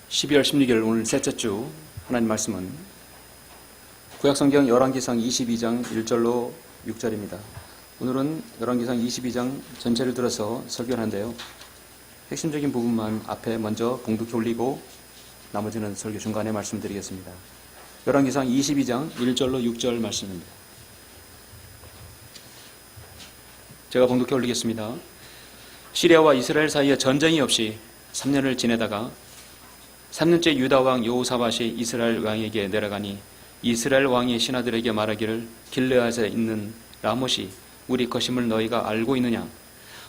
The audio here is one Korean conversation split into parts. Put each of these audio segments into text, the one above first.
12월 16일 오늘 셋째 주 하나님 말씀은 구약성경 열왕기상 22장 1절로 6절입니다. 오늘은 열왕기상 22장 전체를 들어서 설교하는데요. 핵심적인 부분만 앞에 먼저 봉독해 올리고 나머지는 설교 중간에 말씀드리겠습니다. 열왕기상 22장 1절로 6절 말씀입니다. 제가 봉독해 올리겠습니다. 시리아와 이스라엘 사이에 전쟁이 없이 3년을 지내다가 3년째 유다 왕 여호사밧이 이스라엘 왕에게 내려가니 이스라엘 왕이 신하들에게 말하기를 길르앗에 있는 라못이 우리 것임을 너희가 알고 있느냐?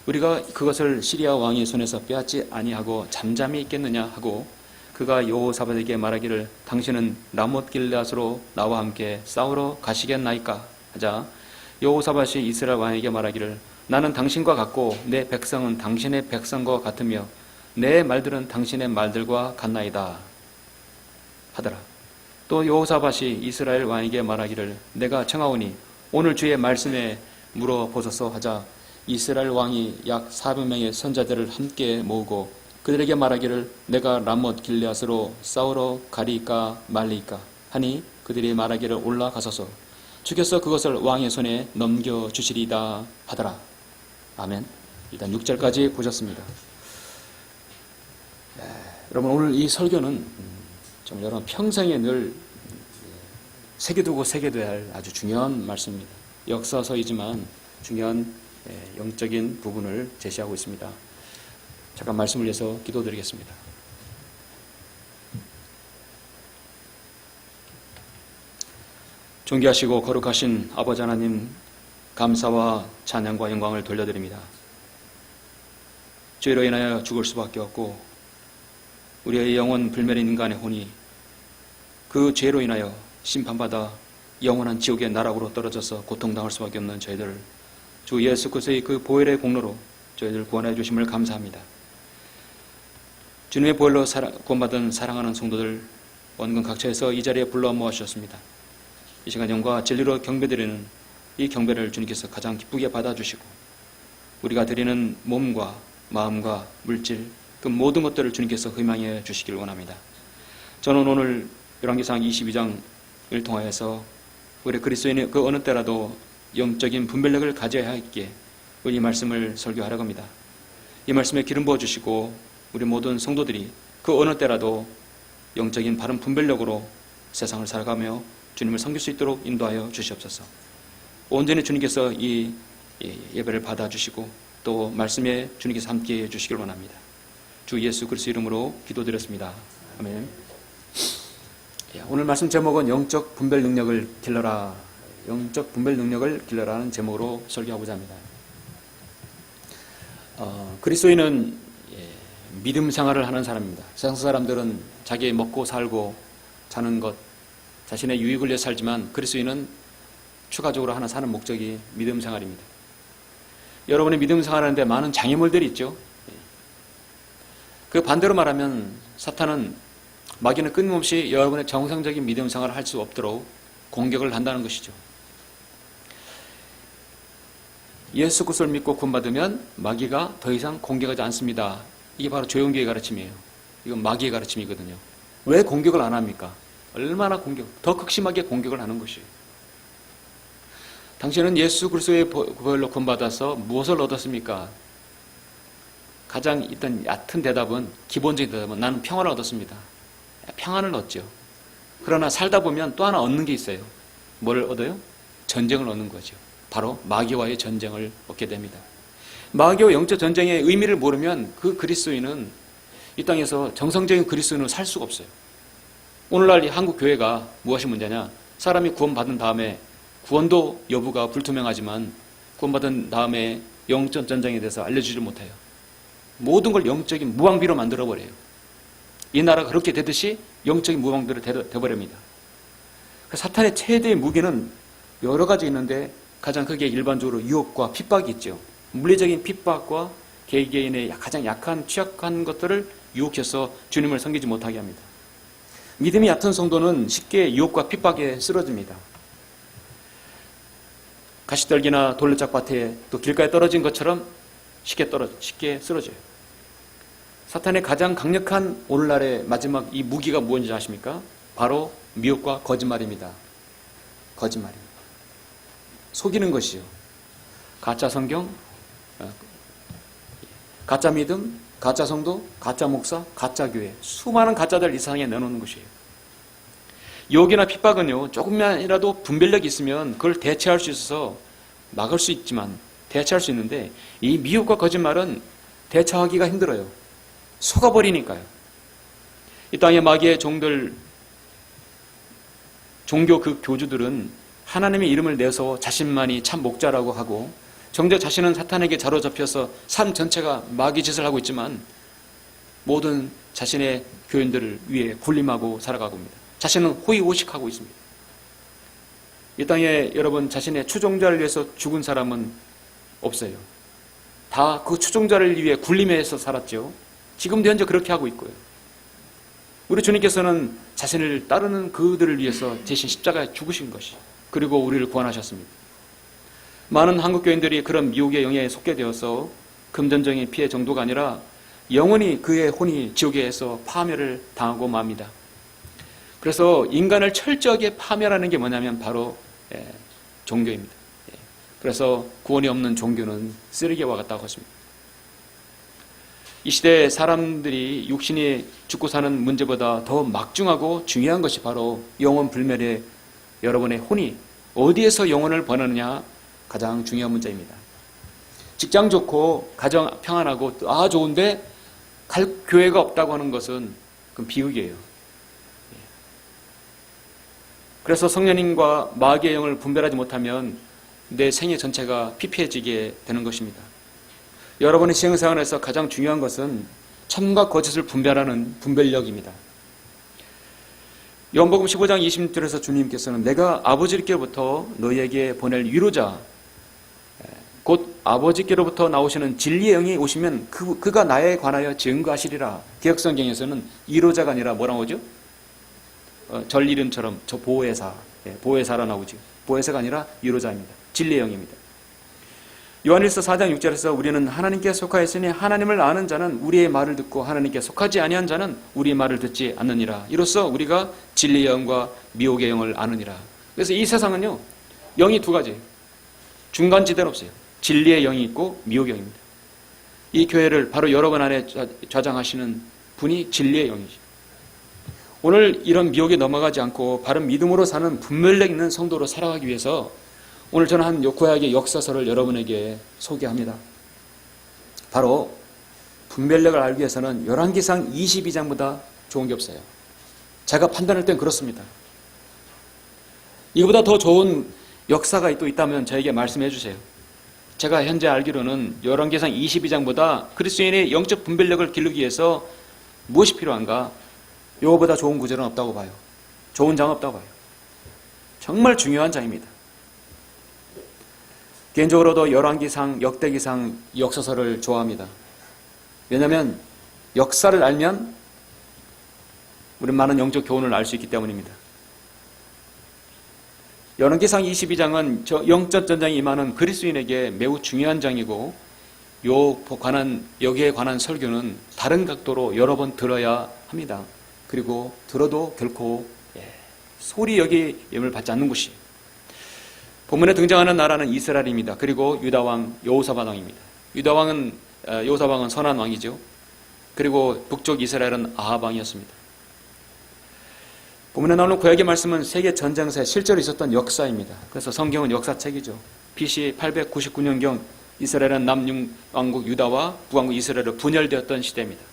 우리가 그것을 시리아 왕의 손에서 빼앗지 아니하고 잠잠히 있겠느냐 하고 그가 여호사밧에게 말하기를 당신은 라못 길르앗으로 나와 함께 싸우러 가시겠나이까 하자 여호사밧이 이스라엘 왕에게 말하기를 나는 당신과 같고 내 백성은 당신의 백성과 같으며 내 말들은 당신의 말들과 같나이다 하더라. 또 여호사밧이 이스라엘 왕에게 말하기를 내가 청하오니 오늘 주의 말씀에 물어보소서 하자 이스라엘 왕이 약 400명의 선자들을 함께 모으고 그들에게 말하기를 내가 라못 길르앗으로 싸우러 가리이까 말리이까 하니 그들이 말하기를 올라가소서 주께서 그것을 왕의 손에 넘겨주시리이다 하더라. 아멘. 일단 6절까지 보셨습니다. 여러분 오늘 이 설교는 좀 여러분 평생에 늘 새겨두고 새겨둬야 할 아주 중요한 말씀입니다. 역사서이지만 중요한 영적인 부분을 제시하고 있습니다. 잠깐 말씀을 위해서 기도드리겠습니다. 존귀하시고 거룩하신 아버지 하나님 감사와 찬양과 영광을 돌려드립니다. 죄로 인하여 죽을 수밖에 없고 우리의 영혼 불멸인 인간의 혼이 그 죄로 인하여 심판받아 영원한 지옥의 나락으로 떨어져서 고통당할 수밖에 없는 저희들 주 예수 그리스도의 그 보혈의 공로로 저희들 구원해 주심을 감사합니다. 주님의 보혈로 구원받은 사랑하는 성도들 원근 각처에서 이 자리에 불러 모아주셨습니다. 이 시간 영과 진리로 경배드리는 이 경배를 주님께서 가장 기쁘게 받아주시고 우리가 드리는 몸과 마음과 물질 그 모든 것들을 주님께서 희망해 주시길 원합니다. 저는 오늘 열왕기상 22장을 통하여서 우리 그리스도인이 그 어느 때라도 영적인 분별력을 가져야 있기에 이 말씀을 설교하려고 합니다. 이 말씀에 기름 부어주시고 우리 모든 성도들이 그 어느 때라도 영적인 바른 분별력으로 세상을 살아가며 주님을 섬길 수 있도록 인도하여 주시옵소서. 온전히 주님께서 이 예배를 받아주시고 또 말씀에 주님께서 함께해 주시길 원합니다. 주 예수 그리스도 이름으로 기도드렸습니다. 아멘. 오늘 말씀 제목은 영적 분별 능력을 길러라. 영적 분별 능력을 길러라는 제목으로 설교하고자 합니다. 그리스도인은 믿음 생활을 하는 사람입니다. 세상 사람들은 자기 먹고 살고 자는 것, 자신의 유익을 위해 살지만 그리스도인은 추가적으로 하나 사는 목적이 믿음 생활입니다. 여러분이 믿음 생활하는데 많은 장애물들이 있죠. 그 반대로 말하면 사탄은 마귀는 끊임없이 여러분의 정상적인 믿음 생활을 할 수 없도록 공격을 한다는 것이죠. 예수 그리스도를 믿고 구원받으면 마귀가 더 이상 공격하지 않습니다. 이게 바로 조용교의 가르침이에요. 이건 마귀의 가르침이거든요. 왜 공격을 안 합니까? 얼마나 더 극심하게 공격을 하는 것이에요. 당신은 예수 그리스도의 보혈로 구원받아서 무엇을 얻었습니까? 가장 일단 얕은 대답은 기본적인 대답은 나는 평안을 얻었습니다. 평안을 얻죠. 그러나 살다 보면 또 하나 얻는 게 있어요. 뭘 얻어요? 전쟁을 얻는 거죠. 바로 마귀와의 전쟁을 얻게 됩니다. 마귀와 영적 전쟁의 의미를 모르면 그 그리스도인은 이 땅에서 정상적인 그리스도인으로 살 수가 없어요. 오늘날 이 한국 교회가 무엇이 문제냐? 사람이 구원받은 다음에 구원도 여부가 불투명하지만 구원받은 다음에 영적 전쟁에 대해서 알려주지 못해요. 모든 걸 영적인 무방비로 만들어버려요. 이 나라가 그렇게 되듯이 영적인 무방비로 되어버립니다. 사탄의 최대의 무기는 여러 가지 있는데 가장 크게 일반적으로 유혹과 핍박이 있죠. 물리적인 핍박과 개개인의 가장 약한 취약한 것들을 유혹해서 주님을 섬기지 못하게 합니다. 믿음이 얕은 성도는 쉽게 유혹과 핍박에 쓰러집니다. 가시떨기나 돌레짝밭에 또 길가에 떨어진 것처럼 쉽게 쓰러져요. 사탄의 가장 강력한 오늘날의 마지막 이 무기가 무엇인지 아십니까? 바로 미혹과 거짓말입니다. 거짓말입니다. 속이는 것이요. 가짜 성경, 가짜 믿음, 가짜 성도, 가짜 목사, 가짜 교회, 수많은 가짜들 이 세상에 내놓는 것이에요. 유혹이나 핍박은요, 조금만이라도 분별력이 있으면 그걸 대체할 수 있어서 막을 수 있지만, 대체할 수 있는데, 이 미혹과 거짓말은 대처하기가 힘들어요. 속아버리니까요. 이 땅의 마귀의 종들, 종교 그 교주들은 하나님의 이름을 내서 자신만이 참 목자라고 하고, 정작 자신은 사탄에게 사로잡혀서 삶 전체가 마귀 짓을 하고 있지만 모든 자신의 교인들을 위해 군림하고 살아가고 있습니다. 자신은 호의호식하고 있습니다. 이 땅에 여러분 자신의 추종자를 위해서 죽은 사람은 없어요. 다 그 추종자를 위해 군림해서 살았죠. 지금도 현재 그렇게 하고 있고요. 우리 주님께서는 자신을 따르는 그들을 위해서 대신 십자가에 죽으신 것이, 그리고 우리를 구원하셨습니다. 많은 한국 교인들이 그런 미혹의 영에 속게 되어서 금전적인 피해 정도가 아니라 영원히 그의 혼이 지옥에서 파멸을 당하고 맙니다. 그래서 인간을 철저하게 파멸하는 게 뭐냐면 바로 종교입니다. 그래서 구원이 없는 종교는 쓰레기와 같다고 했습니다. 이 시대에 사람들이 육신이 죽고 사는 문제보다 더 막중하고 중요한 것이 바로 영혼 불멸의 여러분의 혼이 어디에서 영혼을 버느냐, 가장 중요한 문제입니다. 직장 좋고 가정 평안하고 좋은데 갈 교회가 없다고 하는 것은 그건 비극이에요. 그래서 성령님과 마귀의 영을 분별하지 못하면 내 생애 전체가 피폐해지게 되는 것입니다. 여러분의 신앙생활에서 가장 중요한 것은 참과 거짓을 분별하는 분별력입니다. 요한복음 15장 20절에서 주님께서는 내가 아버지께로부터 너희에게 보낼 위로자, 곧 아버지께로부터 나오시는 진리의 영이 오시면 그가 나에 관하여 증거하시리라. 개역성경에서는 위로자가 아니라 뭐라고 하죠? 절 이름처럼 저 보혜사, 보혜사라 나오죠. 보혜사가 아니라 위로자입니다. 진리의 영입니다. 요한일서 4장 6절에서 우리는 하나님께 속하였으니 하나님을 아는 자는 우리의 말을 듣고 하나님께 속하지 아니한 자는 우리의 말을 듣지 않느니라. 이로써 우리가 진리의 영과 미혹의 영을 아느니라. 그래서 이 세상은요, 영이 두 가지예요. 중간지대는 없어요. 진리의 영이 있고 미혹의 영입니다. 이 교회를 바로 여러분 안에 좌장하시는 분이 진리의 영이죠. 오늘 이런 미혹에 넘어가지 않고 바른 믿음으로 사는 분별력 있는 성도로 살아가기 위해서 오늘 저는 한 구약의 역사서를 여러분에게 소개합니다. 바로 분별력을 알기 위해서는 열왕기상 22장보다 좋은 게 없어요. 제가 판단할 땐 그렇습니다. 이거보다 더 좋은 역사가 또 있다면 저에게 말씀해 주세요. 제가 현재 알기로는 열왕기상 22장보다 그리스도인의 영적 분별력을 기르기 위해서 무엇이 필요한가? 이거보다 좋은 구절은 없다고 봐요. 좋은 장 없다고 봐요. 정말 중요한 장입니다. 개인적으로도 열왕기상, 역대기상, 역사서를 좋아합니다. 왜냐하면 역사를 알면 우리는 많은 영적 교훈을 알 수 있기 때문입니다. 열왕기상 22장은 영적 전쟁이 임하는 그리스도인에게 매우 중요한 장이고 여기에 관한 설교는 다른 각도로 여러 번 들어야 합니다. 그리고 들어도 결코 소리 여김을 받지 않는 곳이 본문에 등장하는 나라는 이스라엘입니다. 그리고 유다왕 여호사밧 왕입니다. 여호사밧 왕은 선한 왕이죠. 그리고 북쪽 이스라엘은 아합 왕이었습니다. 본문에 나오는 구약의 말씀은 세계 전쟁사에 실제로 있었던 역사입니다. 그래서 성경은 역사책이죠. BC 899년경 이스라엘은 남왕국 유다와 북왕국 이스라엘로 분열되었던 시대입니다.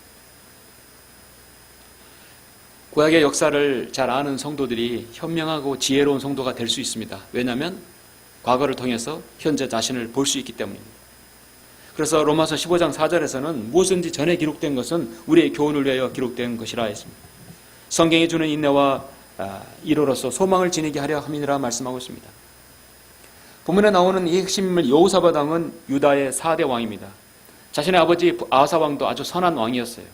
구약의 역사를 잘 아는 성도들이 현명하고 지혜로운 성도가 될 수 있습니다. 왜냐하면 과거를 통해서 현재 자신을 볼 수 있기 때문입니다. 그래서 로마서 15장 4절에서는 무엇인지 전에 기록된 것은 우리의 교훈을 위하여 기록된 것이라 했습니다. 성경이 주는 인내와 이로로서 소망을 지니게 하려 함이니라 말씀하고 있습니다. 본문에 나오는 이 핵심 인물 여호사밧 왕은 유다의 4대 왕입니다. 자신의 아버지 아사 왕도 아주 선한 왕이었어요.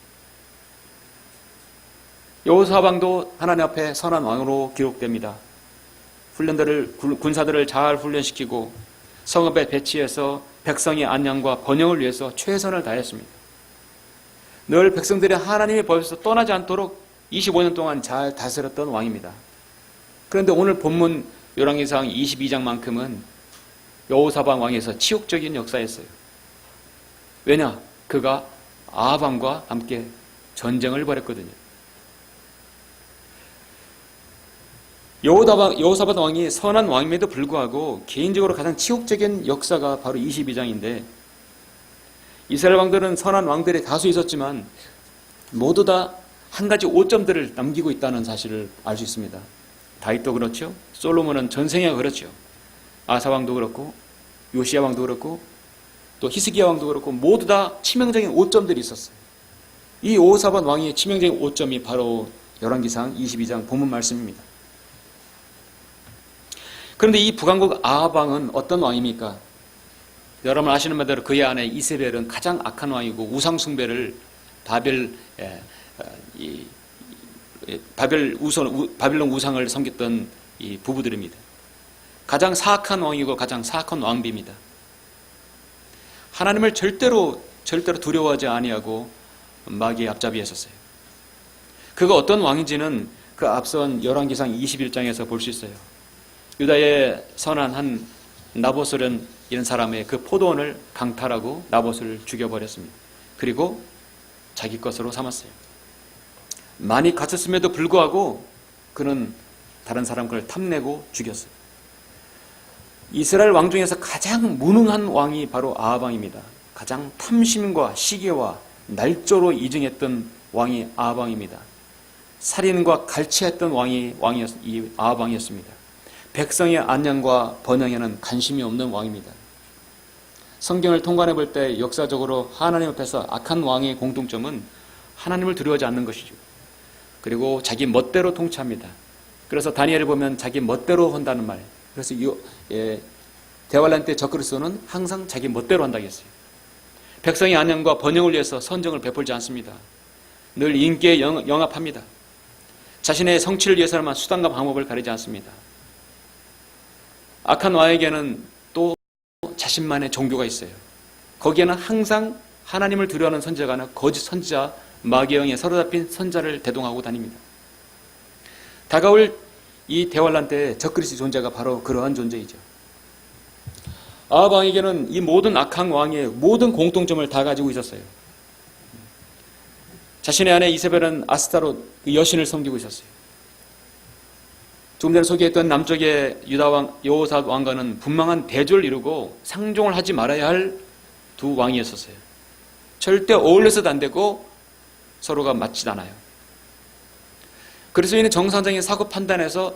여호사밧 왕도 하나님 앞에 선한 왕으로 기록됩니다. 군사들을 잘 훈련시키고 성읍에 배치해서 백성의 안녕과 번영을 위해서 최선을 다했습니다. 늘 백성들이 하나님의 법에서 떠나지 않도록 25년 동안 잘 다스렸던 왕입니다. 그런데 오늘 본문 열왕기상 22장만큼은 여호사밧 왕에서 치욕적인 역사였어요. 왜냐? 그가 아합 왕과 함께 전쟁을 벌였거든요. 여호사밧 왕이 선한 왕임에도 불구하고 개인적으로 가장 치욕적인 역사가 바로 22장인데, 이스라엘 왕들은 선한 왕들이 다수 있었지만 모두 다 한 가지 오점들을 남기고 있다는 사실을 알 수 있습니다. 다윗도 그렇죠. 솔로몬은 전생애가 그렇죠. 아사 왕도 그렇고 요시야 왕도 그렇고 또 히스기야 왕도 그렇고 모두 다 치명적인 오점들이 있었어요. 이 여호사밧 왕의 치명적인 오점이 바로 열왕기상 22장 본문 말씀입니다. 그런데 이 북왕국 아합 왕은 어떤 왕입니까? 여러분 아시는 바대로 그의 아내 이세벨은 가장 악한 왕이고 우상 숭배를 바벨론 우상을 섬겼던 이 부부들입니다. 가장 사악한 왕이고 가장 사악한 왕비입니다. 하나님을 절대로 두려워하지 아니하고 마귀의 앞잡이에 섰어요. 그가 어떤 왕인지는 그 앞선 열왕기상 21장에서 볼 수 있어요. 유다의 선한 한 나봇은 이런 사람의 그 포도원을 강탈하고 나봇을 죽여버렸습니다. 그리고 자기 것으로 삼았어요. 많이 갇혔음에도 불구하고 그는 다른 사람 걸 탐내고 죽였어요. 이스라엘 왕 중에서 가장 무능한 왕이 바로 아합 왕입니다. 가장 탐심과 시기와 날조로 이증했던 왕이 아합 왕입니다. 살인과 갈취했던 왕이 이 아합 왕이었습니다. 백성의 안녕과 번영에는 관심이 없는 왕입니다. 성경을 통관해 볼 때 역사적으로 하나님 앞에서 악한 왕의 공통점은 하나님을 두려워하지 않는 것이죠. 그리고 자기 멋대로 통치합니다. 그래서 다니엘을 보면 자기 멋대로 한다는 말. 그래서 대환란 때 적그리스도는 항상 자기 멋대로 한다고 했어요. 백성의 안녕과 번영을 위해서 선정을 베풀지 않습니다. 늘 인기에 영합합니다. 자신의 성취를 위해서만 수단과 방법을 가리지 않습니다. 악한 왕에게는 또 자신만의 종교가 있어요. 거기에는 항상 하나님을 두려워하는 선지자가 아니라 거짓 선지자, 마귀의 영에 사로잡힌 선자를 대동하고 다닙니다. 다가올 이 대환란 때 적그리스도의 존재가 바로 그러한 존재이죠. 아합 왕에게는 이 모든 악한 왕의 모든 공통점을 다 가지고 있었어요. 자신의 아내 이세벨은 아스타롯 여신을 섬기고 있었어요. 조금 전에 소개했던 남쪽의 유다왕 여호사밧 왕과는 분명한 대조를 이루고 상종을 하지 말아야 할 두 왕이었었어요. 절대 어울려서도 안 되고 서로가 맞지 않아요. 그리스도인은 정상적인 사고 판단에서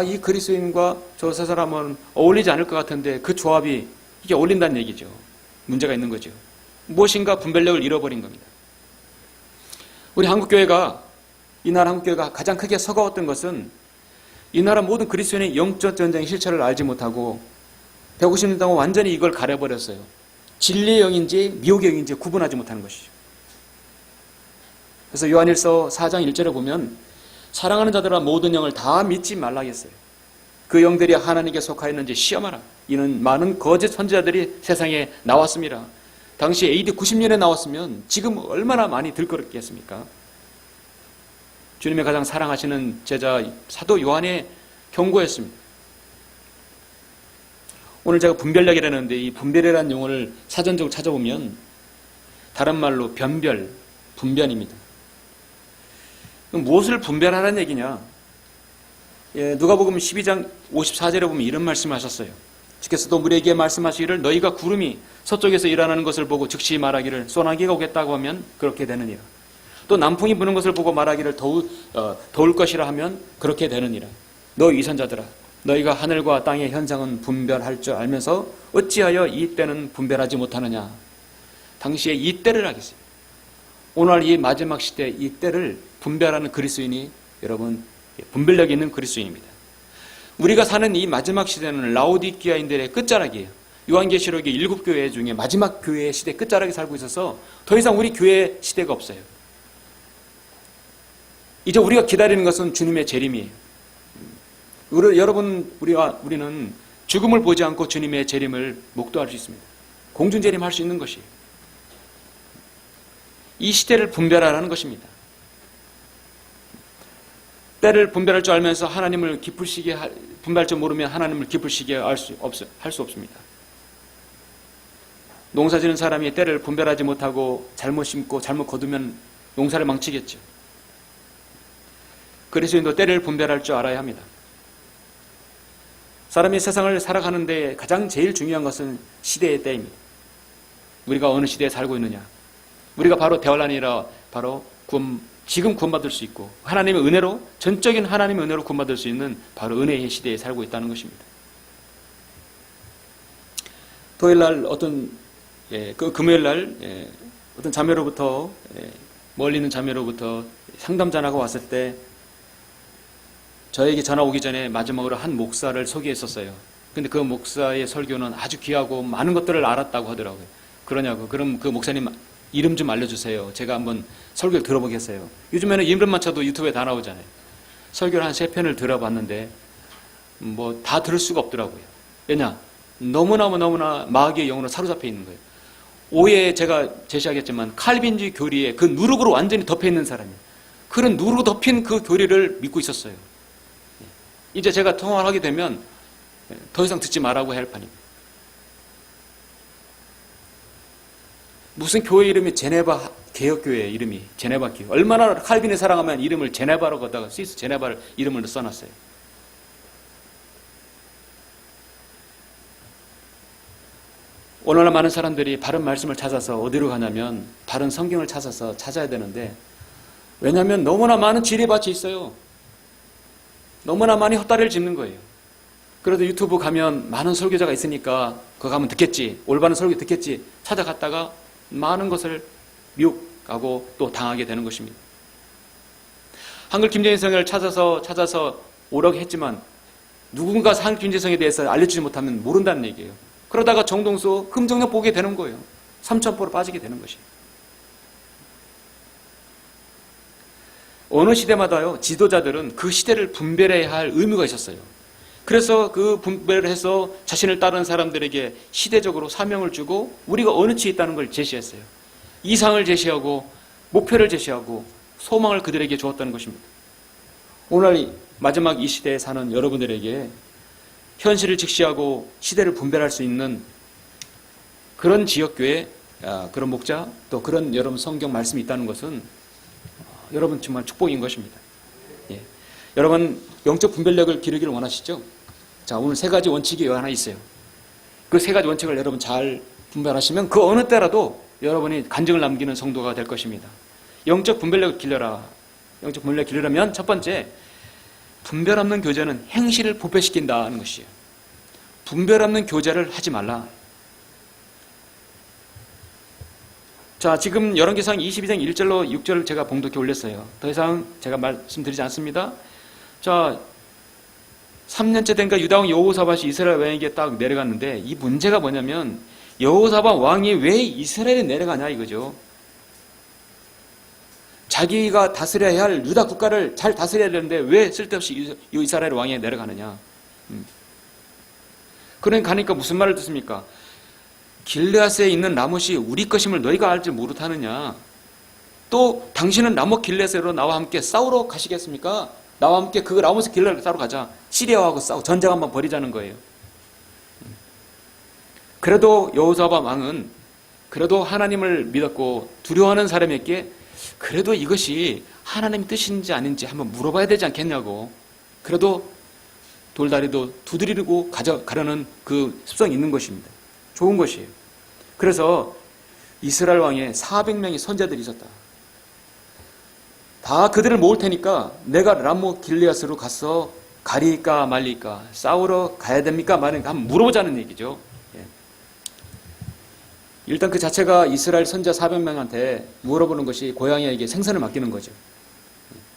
이 그리스도인과 저 세 사람은 어울리지 않을 것 같은데 그 조합이 이게 어울린다는 얘기죠. 문제가 있는 거죠. 무엇인가 분별력을 잃어버린 겁니다. 우리 한국교회가, 이 나라 한국교회가 가장 크게 서가웠던 것은 이 나라 모든 그리스도인의 영적 전쟁의 실체를 알지 못하고 150년 동안 완전히 이걸 가려버렸어요. 진리의 영인지 미혹의 영인지 구분하지 못하는 것이죠. 그래서 요한일서 4장 1절에 보면 사랑하는 자들아 모든 영을 다 믿지 말라 했어요. 그 영들이 하나님께 속하였는지 시험하라. 이는 많은 거짓 선지자들이 세상에 나왔습니다. 당시 AD 90년에 나왔으면 지금 얼마나 많이 들끓었겠습니까? 주님의 가장 사랑하시는 제자 사도 요한의 경고였습니다. 오늘 제가 분별력이라는데 이 분별이라는 용어를 사전적으로 찾아보면 다른 말로 변별, 분변입니다. 무엇을 분별하라는 얘기냐? 누가복음 12장 54절에 보면 이런 말씀을 하셨어요. 주께서도 우리에게 말씀하시기를 너희가 구름이 서쪽에서 일어나는 것을 보고 즉시 말하기를 소나기가 오겠다고 하면 그렇게 되느니라. 또 남풍이 부는 것을 보고 말하기를 더울 것이라 하면 그렇게 되느니라. 너 위선자들아 너희가 하늘과 땅의 현상은 분별할 줄 알면서 어찌하여 이 때는 분별하지 못하느냐. 당시에 이 때를 하겠어요. 오늘 이 마지막 시대 이 때를 분별하는 그리스도인이 여러분 분별력 있는 그리스도인입니다. 우리가 사는 이 마지막 시대는 라오디키아인들의 끝자락이에요. 요한계시록의 7교회 중에 마지막 교회의 시대 끝자락에 살고 있어서 더 이상 우리 교회 시대가 없어요. 이제 우리가 기다리는 것은 주님의 재림이에요. 우리는 죽음을 보지 않고 주님의 재림을 목도할 수 있습니다. 공중재림할 수 있는 것이에요. 이 시대를 분별하라는 것입니다. 때를 분별할 줄 알면서 하나님을 기쁘시게 분별할 줄 모르면 하나님을 기쁘시게 할 수 없습니다. 농사 지는 사람이 때를 분별하지 못하고 잘못 심고 잘못 거두면 농사를 망치겠죠. 그리스도인도 때를 분별할 줄 알아야 합니다. 사람이 세상을 살아가는데 가장 제일 중요한 것은 시대의 때입니다. 우리가 어느 시대에 살고 있느냐. 우리가 바로 대환란이라 바로 지금 구원받을 수 있고 하나님의 은혜로 전적인 하나님의 은혜로 구원받을 수 있는 바로 은혜의 시대에 살고 있다는 것입니다. 토요일날 금요일날 어떤 자매로부터 멀리 있는 자매로부터 상담 전화가 왔을 때 저에게 전화 오기 전에 마지막으로 한 목사를 소개했었어요. 근데 그 목사의 설교는 아주 귀하고 많은 것들을 알았다고 하더라고요. 그러냐고. 그럼 그 목사님 이름 좀 알려주세요. 제가 한번 설교를 들어보겠어요. 요즘에는 이름만 쳐도 유튜브에 다 나오잖아요. 설교를 한 3편을 들어봤는데 뭐 다 들을 수가 없더라고요. 왜냐? 너무나 마귀의 영으로 사로잡혀 있는 거예요. 오해 제가 제시하겠지만 칼빈주의 교리에 그 누룩으로 완전히 덮여 있는 사람이에요. 그런 누룩 덮인 그 교리를 믿고 있었어요. 이제 제가 통화를 하게 되면 더 이상 듣지 말라고 할 판입니다. 무슨 교회 이름이 제네바 개혁교회 이름이 제네바 교회. 얼마나 칼빈이 사랑하면 이름을 제네바로 걷다가 스위스 제네바를 이름을 써놨어요. 오늘날 많은 사람들이 바른 말씀을 찾아서 어디로 가냐면 바른 성경을 찾아서 찾아야 되는데 왜냐하면 너무나 많은 지뢰밭이 있어요. 너무나 많이 헛다리를 짚는 거예요. 그래도 유튜브 가면 많은 설교자가 있으니까 그거 가면 듣겠지. 올바른 설교 듣겠지. 찾아갔다가 많은 것을 미혹하고 또 당하게 되는 것입니다. 한글 김재인성을 찾아서 오라고 했지만 누군가 한글 김재인성에 대해서 알려주지 못하면 모른다는 얘기예요. 그러다가 정동수 금정력 보게 되는 거예요. 삼천포로 빠지게 되는 것이에요. 어느 시대마다요, 지도자들은 그 시대를 분별해야 할 의무가 있었어요. 그래서 그 분별을 해서 자신을 따르는 사람들에게 시대적으로 사명을 주고 우리가 어느 치에 있다는 걸 제시했어요. 이상을 제시하고 목표를 제시하고 소망을 그들에게 주었다는 것입니다. 오늘 마지막 이 시대에 사는 여러분들에게 현실을 직시하고 시대를 분별할 수 있는 그런 지역교회, 그런 목자, 또 그런 여러분 성경 말씀이 있다는 것은 여러분 정말 축복인 것입니다. 예. 여러분 영적 분별력을 기르기를 원하시죠? 자, 오늘 3가지 원칙이 하나 있어요. 그 3가지 원칙을 여러분 잘 분별하시면 그 어느 때라도 여러분이 간증을 남기는 성도가 될 것입니다. 영적 분별력을 길러라. 영적 분별력을 길러려면 첫 번째, 분별 없는 교제는 행실을 부패시킨다는 것이에요. 분별 없는 교제를 하지 말라. 자, 지금 열왕기상 22장 1절로 6절을 제가 봉독해 올렸어요. 더 이상 제가 말씀드리지 않습니다. 자, 3년째 된가 유다왕 여호사밧이 이스라엘 왕에게 딱 내려갔는데 이 문제가 뭐냐면 여호사밧 왕이 왜 이스라엘에 내려가냐 이거죠. 자기가 다스려야 할 유다 국가를 잘 다스려야 되는데 왜 쓸데없이 이스라엘 왕에 내려가느냐. 그러니까 가니까 무슨 말을 듣습니까? 길르앗에 있는 라못이 우리 것임을 너희가 알지 못하느냐. 또 당신은 라못 길르앗으로 나와 함께 싸우러 가시겠습니까? 나와 함께 그 라못의 길르앗을 싸우러 가자. 시리아하고 싸우 전쟁 한번 벌이자는 거예요. 그래도 여호사밧 왕은 그래도 하나님을 믿었고 두려워하는 사람에게 그래도 이것이 하나님의 뜻인지 아닌지 한번 물어봐야 되지 않겠냐고. 그래도 돌다리도 두드리고 가려는 그 습성이 있는 것입니다. 좋은 것이에요. 그래서 이스라엘 왕에 400명의 선자들이 있었다. 다 그들을 모을 테니까 내가 라못 길르앗으로 가서 가리까 말리까 싸우러 가야 됩니까 말입니까 한번 물어보자는 얘기죠. 일단 그 자체가 이스라엘 선자 400명한테 물어보는 것이 고양이에게 생선을 맡기는 거죠.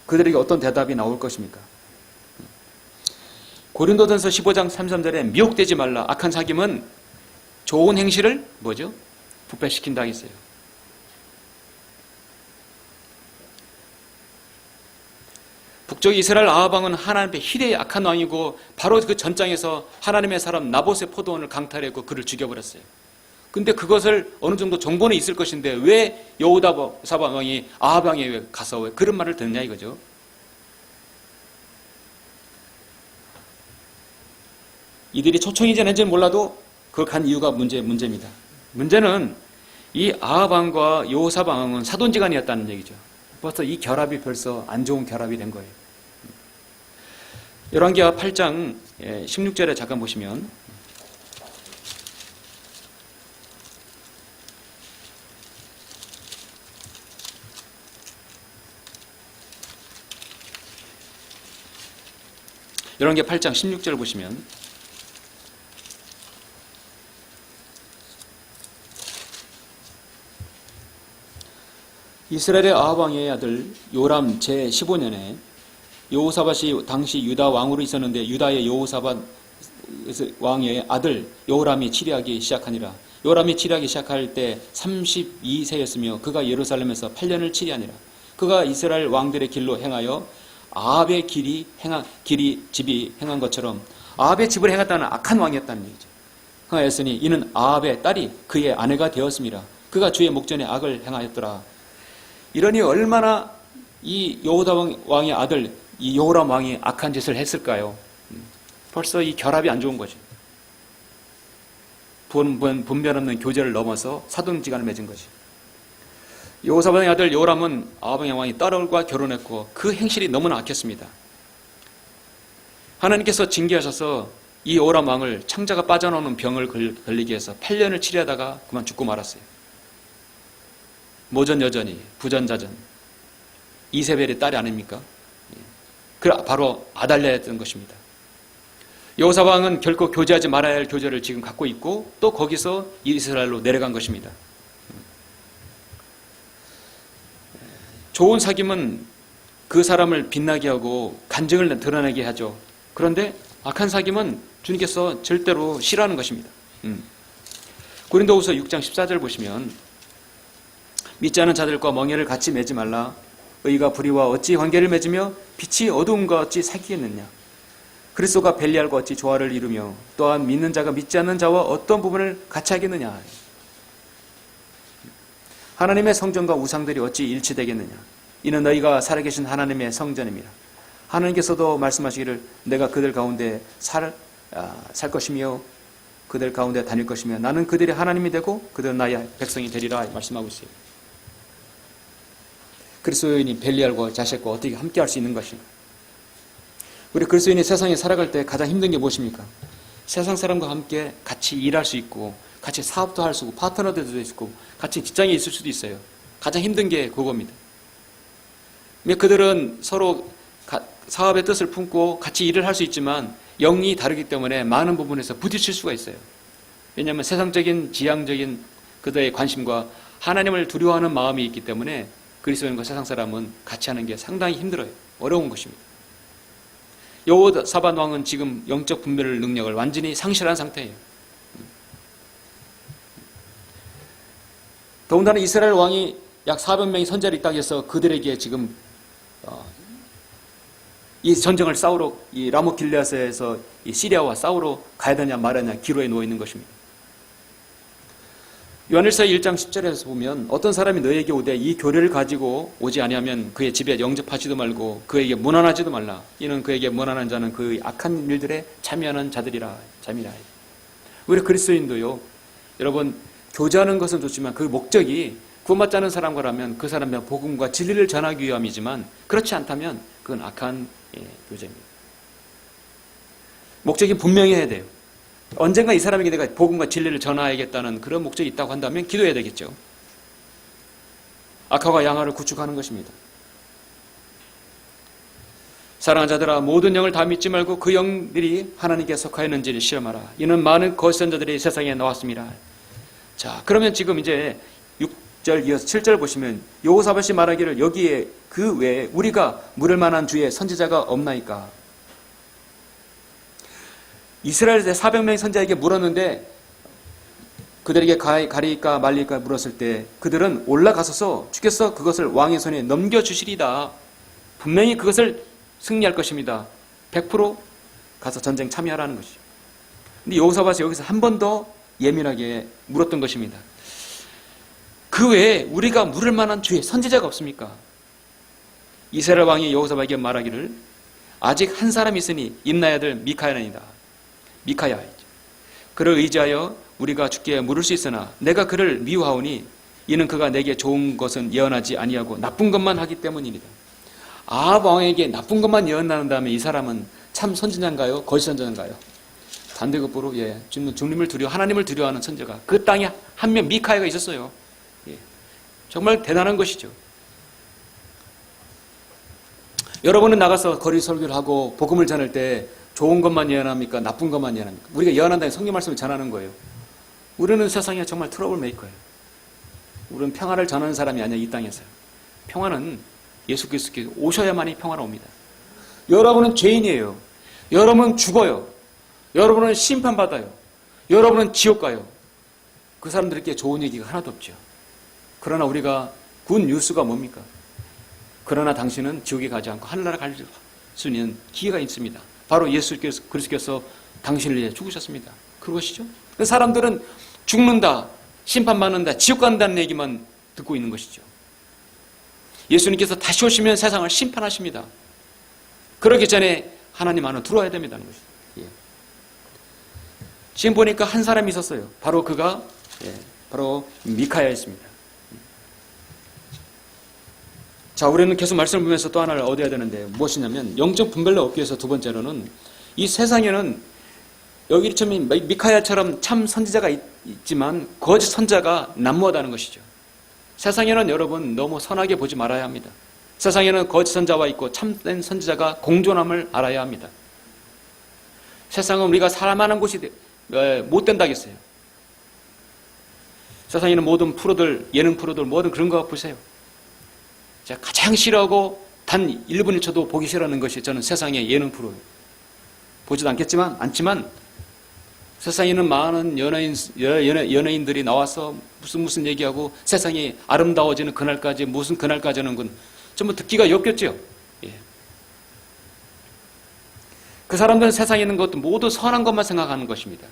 그들에게 어떤 대답이 나올 것입니까? 고린도전서 15장 33절에 미혹되지 말라. 악한 사귐은 좋은 행실을 뭐죠? 부패시킨다 했어요. 북쪽 이스라엘 아합 왕은 하나님 앞에 희대의 악한 왕이고 바로 그 전장에서 하나님의 사람 나봇의 포도원을 강탈했고 그를 죽여버렸어요. 근데 그것을 어느 정도 정보는 있을 것인데 왜 여호사밧 왕이 아합 왕에 왜 가서 왜 그런 말을 듣느냐 이거죠. 이들이 초청이 전했는지는 몰라도 그걸 간 이유가 문제입니다. 문제는 이 아합 왕과 여호사밧 왕은 사돈지간이었다는 얘기죠. 벌써 이 결합이 벌써 안 좋은 결합이 된 거예요. 열왕기하 8장 16절에 잠깐 보시면 열왕기하 8장 16절 보시면 이스라엘의 아합 왕의 아들 요람 제15년에 여호사밧이 당시 유다 왕으로 있었는데 유다의 여호사밧 왕의 아들 요람이 치리하기 시작하니라. 요람이 치리하기 시작할 때 32세였으며 그가 예루살렘에서 8년을 치리하니라. 그가 이스라엘 왕들의 길로 행하여 아합의 집이 행한 것처럼 아합의 집을 행했다는 악한 왕이었다는 얘기죠. 그가 했으니 이는 아합의 딸이 그의 아내가 되었습니다. 그가 주의 목전에 악을 행하였더라. 이러니 얼마나 이 여호다 왕의 아들 이 요람 왕이 악한 짓을 했을까요? 벌써 이 결합이 안 좋은 거죠. 분별 없는 교제를 넘어서 사돈지간을 맺은 거지. 여호사밧의 아들 요람은 아합의 왕이 딸과 결혼했고 그 행실이 너무나 악했습니다. 하나님께서 징계하셔서 이 요람 왕을 창자가 빠져나오는 병을 걸리게 해서 8년을 치료하다가 그만 죽고 말았어요. 모전 여전히 부전자전 이세벨의 딸이 아닙니까? 그 바로 아달랴였던 것입니다. 여호사밧 왕은 결코 교제하지 말아야 할 교제를 지금 갖고 있고 또 거기서 이스라엘로 내려간 것입니다. 좋은 사귐은 그 사람을 빛나게 하고 간증을 드러내게 하죠. 그런데 악한 사귐은 주님께서 절대로 싫어하는 것입니다. 고린도후서 6장 14절 보시면 믿지 않은 자들과 멍에를 같이 매지 말라. 의가 불의와 어찌 관계를 맺으며 빛이 어두움과 어찌 사귀겠느냐. 그리스도가 벨리알과 어찌 조화를 이루며 또한 믿는 자가 믿지 않는 자와 어떤 부분을 같이 하겠느냐. 하나님의 성전과 우상들이 어찌 일치되겠느냐. 이는 너희가 살아계신 하나님의 성전입니다. 하나님께서도 말씀하시기를 내가 그들 가운데 살 것이며 그들 가운데 다닐 것이며 나는 그들의 하나님이 되고 그들은 나의 백성이 되리라 말씀하고 있어요. 그리스도인이 벨리알과 자식과 어떻게 함께 할 수 있는 것인가? 우리 그리스도인이 세상에 살아갈 때 가장 힘든 게 무엇입니까? 세상 사람과 함께 같이 일할 수 있고 같이 사업도 할 수 있고 파트너도 될 수 있고 같이 직장에 있을 수도 있어요. 가장 힘든 게 그겁니다. 그들은 서로 사업의 뜻을 품고 같이 일을 할 수 있지만 영이 다르기 때문에 많은 부분에서 부딪힐 수가 있어요. 왜냐하면 세상적인 지향적인 그들의 관심과 하나님을 두려워하는 마음이 있기 때문에 그리스도인과 세상 사람은 같이 하는 게 상당히 힘들어요. 어려운 것입니다. 여호사밧 왕은 지금 영적 분별 능력을 완전히 상실한 상태예요. 더군다나 이스라엘 왕이 약 400명의 선자를 있다고 해서 그들에게 지금 이 전쟁을 싸우러 이 라모 길르앗에서 이 시리아와 싸우러 가야 되냐 말하냐 기로에 놓여 있는 것입니다. 요한일서 1장 10절에서 보면 어떤 사람이 너에게 오되 이 교례를 가지고 오지 아니하면 그의 집에 영접하지도 말고 그에게 문안하지도 말라. 이는 그에게 문안한 자는 그 악한 일들에 참여하는 자들이라. 잠이라. 우리 그리스도인도요. 여러분 교제하는 것은 좋지만 그 목적이 구원받지 않은 사람과라면 그 사람의 복음과 진리를 전하기 위함이지만 그렇지 않다면 그건 악한 교제입니다. 목적이 분명해야 돼요. 언젠가 이 사람에게 내가 복음과 진리를 전하야겠다는 그런 목적이 있다고 한다면 기도해야 되겠죠. 악화와 양화를 구축하는 것입니다. 사랑하는 자들아 모든 영을 다 믿지 말고 그 영들이 하나님께 속하였는지를 시험하라. 이는 많은 거짓 선자들이 세상에 나왔습니다. 자, 그러면 지금 이제 6절 이어서 7절 보시면 여호사밧이 말하기를 여기에 그 외에 우리가 물을 만한 주의 선지자가 없나이까. 이스라엘의 400명의 선지자에게 물었는데 그들에게 가리까 말리까 물었을 때 그들은 올라가서서 주께서 그것을 왕의 손에 넘겨주시리다. 분명히 그것을 승리할 것입니다. 100% 가서 전쟁 참여하라는 것이죠. 근데 여호사밧이 여기서 한 번 더 예민하게 물었던 것입니다. 그 외에 우리가 물을 만한 주의 선지자가 없습니까? 이스라엘 왕이 여호사밧에게 말하기를 아직 한 사람이 있으니 임나의 아들 미카야니이다. 미카야. 그를 의지하여 우리가 주께 물을 수 있으나 내가 그를 미워하오니 이는 그가 내게 좋은 것은 예언하지 아니하고 나쁜 것만 하기 때문이니라. 아합 왕에게 나쁜 것만 예언하는 다음에 이 사람은 참 선지자인가요? 거짓 선지자인가요? 반대급부로 주님을 두려워 하나님을 두려워하는 선지자가 그 땅에 한 명 미카야가 있었어요. 정말 대단한 것이죠. 여러분은 나가서 거리 설교를 하고 복음을 전할 때 좋은 것만 예언합니까? 나쁜 것만 예언합니까? 우리가 예언한다는 성경 말씀을 전하는 거예요. 우리는 세상에 정말 트러블 메이커예요. 우리는 평화를 전하는 사람이 아니야, 이 땅에서. 평화는 예수 그리스도께서 오셔야만이 평화가 옵니다. 여러분은 죄인이에요. 여러분은 죽어요. 여러분은 심판받아요. 여러분은 지옥 가요. 그 사람들에게 좋은 얘기가 하나도 없죠. 그러나 우리가 굿 뉴스가 뭡니까? 그러나 당신은 지옥에 가지 않고 하늘나라 갈 수 있는 기회가 있습니다. 바로 예수 그리스도께서 당신을 위해 죽으셨습니다. 그것이죠. 사람들은 죽는다, 심판받는다, 지옥 간다는 얘기만 듣고 있는 것이죠. 예수님께서 다시 오시면 세상을 심판하십니다. 그러기 전에 하나님 안으로 들어와야 됩니다는 것이죠. 지금 보니까 한 사람이 있었어요. 바로 그가 바로 미카야였습니다. 자, 우리는 계속 말씀을 보면서 또 하나를 얻어야 되는데 무엇이냐면 영적 분별을 얻기 위해서 두 번째로는 이 세상에는 여기처럼 미카야처럼 참 선지자가 있지만 거짓 선지자가 난무하다는 것이죠. 세상에는 여러분 너무 선하게 보지 말아야 합니다. 세상에는 거짓 선지자와 있고 참된 선지자가 공존함을 알아야 합니다. 세상은 우리가 살만한 곳이 못 된다겠어요. 세상에는 모든 프로들, 예능 프로들 모든 그런 거 보세요. 제가 가장 싫어하고 단 1분 1초도 보기 싫어하는 것이 저는 세상의 예능 프로예요. 보지도 않지만 세상에는 많은 연예인들이 나와서 무슨 얘기하고 세상이 아름다워지는 그날까지 무슨 그날까지 하는 건 전부 듣기가 역겹죠. 그 사람들은 세상에 있는 것도 모두 선한 것만 생각하는 것입니다.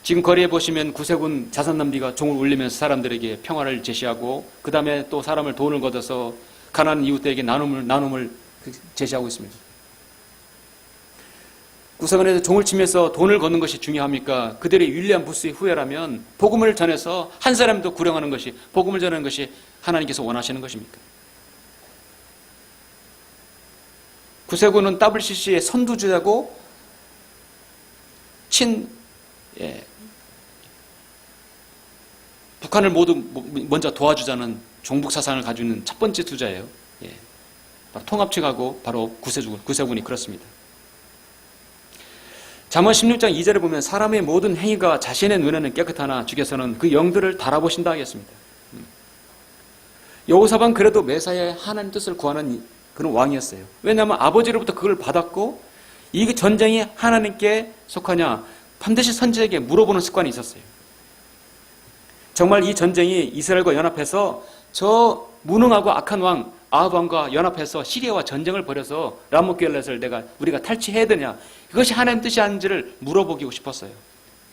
지금 거리에 보시면 구세군 자선남비가 종을 울리면서 사람들에게 평화를 제시하고 그 다음에 또 사람을 돈을 걷어서 가난한 이웃들에게 나눔을 제시하고 있습니다. 구세군에서 종을 치면서 돈을 걷는 것이 중요합니까? 그들의 윤리한 부수의 후회라면 복음을 전해서 한 사람도 구령하는 것이 복음을 전하는 것이 하나님께서 원하시는 것입니까? 구세군은 WCC의 선두주자고 북한을 먼저 도와주자는 종북 사상을 가지고 있는 첫 번째 투자예요. 바로 통합측하고 바로 구세군이 그렇습니다. 잠언 16장 2절에 보면 사람의 모든 행위가 자신의 눈에는 깨끗하나 주께서는 그 영들을 달아보신다 하겠습니다. 여호사밧은 그래도 매사에 하나님 뜻을 구하는 그런 왕이었어요. 왜냐하면 아버지로부터 그걸 받았고 이 전쟁이 하나님께 속하냐 반드시 선지자에게 물어보는 습관이 있었어요. 정말 이 전쟁이 이스라엘과 연합해서 저 무능하고 악한 왕 아합 왕과 연합해서 시리아와 전쟁을 벌여서 라못길렛을 우리가 탈취해야 되냐 이것이 하나님 뜻이 아닌지를 물어보고 싶었어요.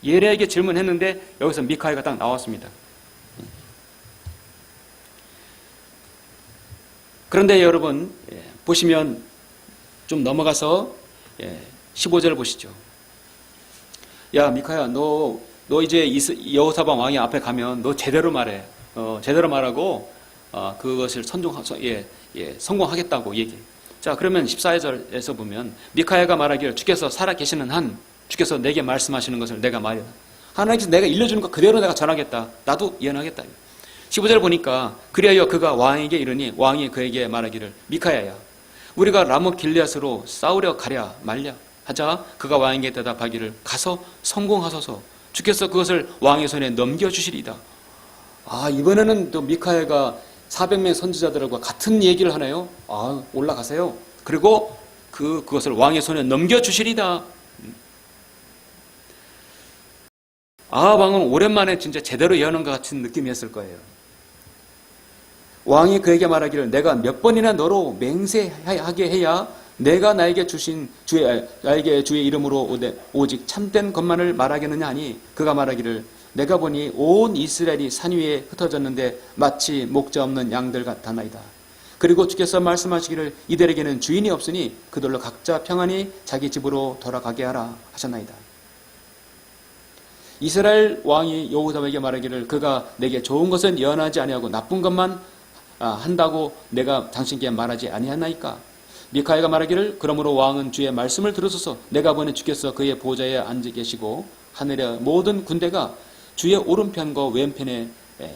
예레에게 질문했는데 여기서 미카야가 딱 나왔습니다. 그런데 여러분 보시면 좀 넘어가서 15절을 보시죠. 야 미카야 너 이제 여호사밧 왕이 앞에 가면 너 제대로 말해. 제대로 말하고 그것을 성공하겠다고 얘기해. 자 그러면 14절에서 보면 미카야가 말하기를 주께서 살아 계시는 한 주께서 내게 말씀하시는 것을 내가 말이야. 하나님께서 내가 일러주는 것 그대로 내가 전하겠다. 나도 예언하겠다. 15절 보니까 그리하여 그가 왕에게 이르니 왕이 그에게 말하기를 미카야야 우리가 라못 길르앗으로 싸우려 가랴 말랴 하자 그가 왕에게 대답하기를 가서 성공하소서 주께서 그것을 왕의 손에 넘겨주시리이다. 이번에는 또 미카야가 400명 선지자들과 같은 얘기를 하네요. 올라가세요. 그리고 그것을 왕의 손에 넘겨주시리이다. 왕은 오랜만에 진짜 제대로 예언한 것 같은 느낌이었을 거예요. 왕이 그에게 말하기를 내가 몇 번이나 너로 맹세하게 해야 내가 나에게 주의 이름으로 오직 참된 것만을 말하겠느냐 하니 그가 말하기를 내가 보니 온 이스라엘이 산 위에 흩어졌는데 마치 목자 없는 양들 같았나이다. 그리고 주께서 말씀하시기를 이들에게는 주인이 없으니 그들로 각자 평안히 자기 집으로 돌아가게 하라 하셨나이다. 이스라엘 왕이 여호사밧에게 말하기를 그가 내게 좋은 것은 예언하지 아니하고 나쁜 것만 한다고 내가 당신께 말하지 아니하나이까. 미카야가 말하기를 그러므로 왕은 주의 말씀을 들으소서. 내가 보니 주께서 그의 보좌에 앉아 계시고 하늘의 모든 군대가 주의 오른편과 왼편에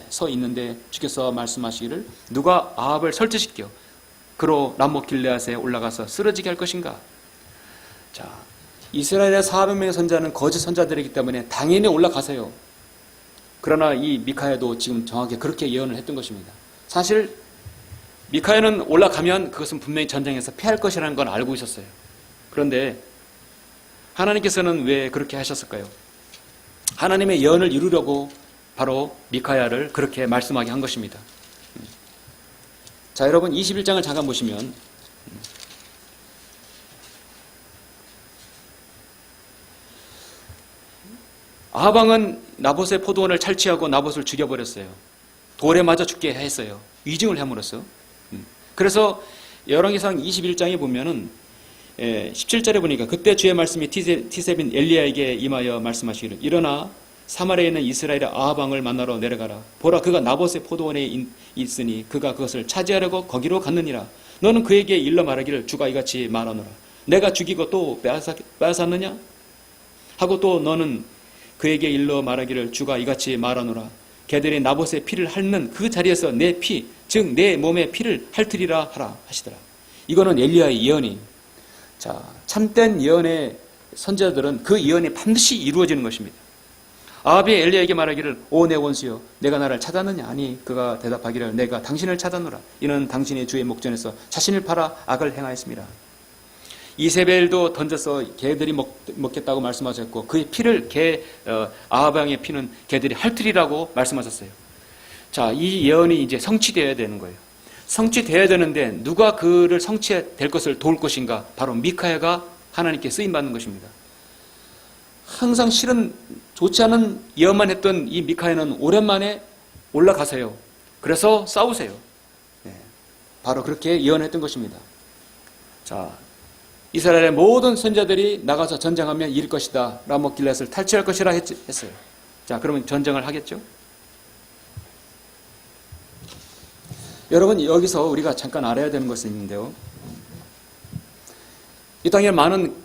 서 있는데 주께서 말씀하시기를 누가 아합을 설득시켜 그로 람못 길르앗에 올라가서 쓰러지게 할 것인가. 자, 이스라엘의 400명의 선자는 거짓 선자들이기 때문에 당연히 올라가세요. 그러나 이 미카야도 지금 정확히 그렇게 예언을 했던 것입니다. 사실 미카야는 올라가면 그것은 분명히 전쟁에서 패할 것이라는 건 알고 있었어요. 그런데 하나님께서는 왜 그렇게 하셨을까요? 하나님의 예언을 이루려고 바로 미카야를 그렇게 말씀하게 한 것입니다. 자, 여러분 21장을 잠깐 보시면 아합 왕은 나봇의 포도원을 탈취하고 나봇을 죽여버렸어요. 돌에 맞아 죽게 했어요. 위증을 함으로써. 그래서 열왕기상 21장에 보면은 17절에 보니까 그때 주의 말씀이 티셉인 엘리야에게 임하여 말씀하시기를 일어나 사마리아에 있는 이스라엘의 아합 왕을 만나러 내려가라. 보라 그가 나봇의 포도원에 있으니 그가 그것을 차지하려고 거기로 갔느니라. 너는 그에게 일러 말하기를 주가 이같이 말하노라. 내가 죽이고 또 빼앗았느냐? 하고 또 너는 그에게 일러 말하기를 주가 이같이 말하노라. 걔들이 나봇의 피를 핥는 그 자리에서 내 피, 즉 내 몸의 피를 핥으리라 하라 하시더라. 이거는 엘리야의 예언이. 자, 참된 예언의 선지자들은 그 예언이 반드시 이루어지는 것입니다. 아합이 엘리야에게 말하기를 오 내 원수여 내가 나를 찾았느냐 하니 그가 대답하기를 내가 당신을 찾았노라. 이는 당신이 주의 목전에서 자신을 팔아 악을 행하였습니다. 이세벨도 던져서 개들이 먹겠다고 말씀하셨고 그의 피를 아합 왕의 피는 개들이 핥으리라고 말씀하셨어요. 자, 이 예언이 이제 성취되어야 되는 거예요. 성취되어야 되는데 누가 그를 성취될 것을 도울 것인가? 바로 미카야가 하나님께 쓰임 받는 것입니다. 항상 실은 좋지 않은 예언만 했던 이 미카야는 오랜만에 올라가세요. 그래서 싸우세요. 바로 그렇게 예언했던 것입니다. 자, 이스라엘의 모든 선자들이 나가서 전쟁하면 이길 것이다. 람못 길르앗을 탈취할 것이라 했어요. 자, 그러면 전쟁을 하겠죠? 여러분, 여기서 우리가 잠깐 알아야 되는 것이 있는데요. 이 땅에 많은,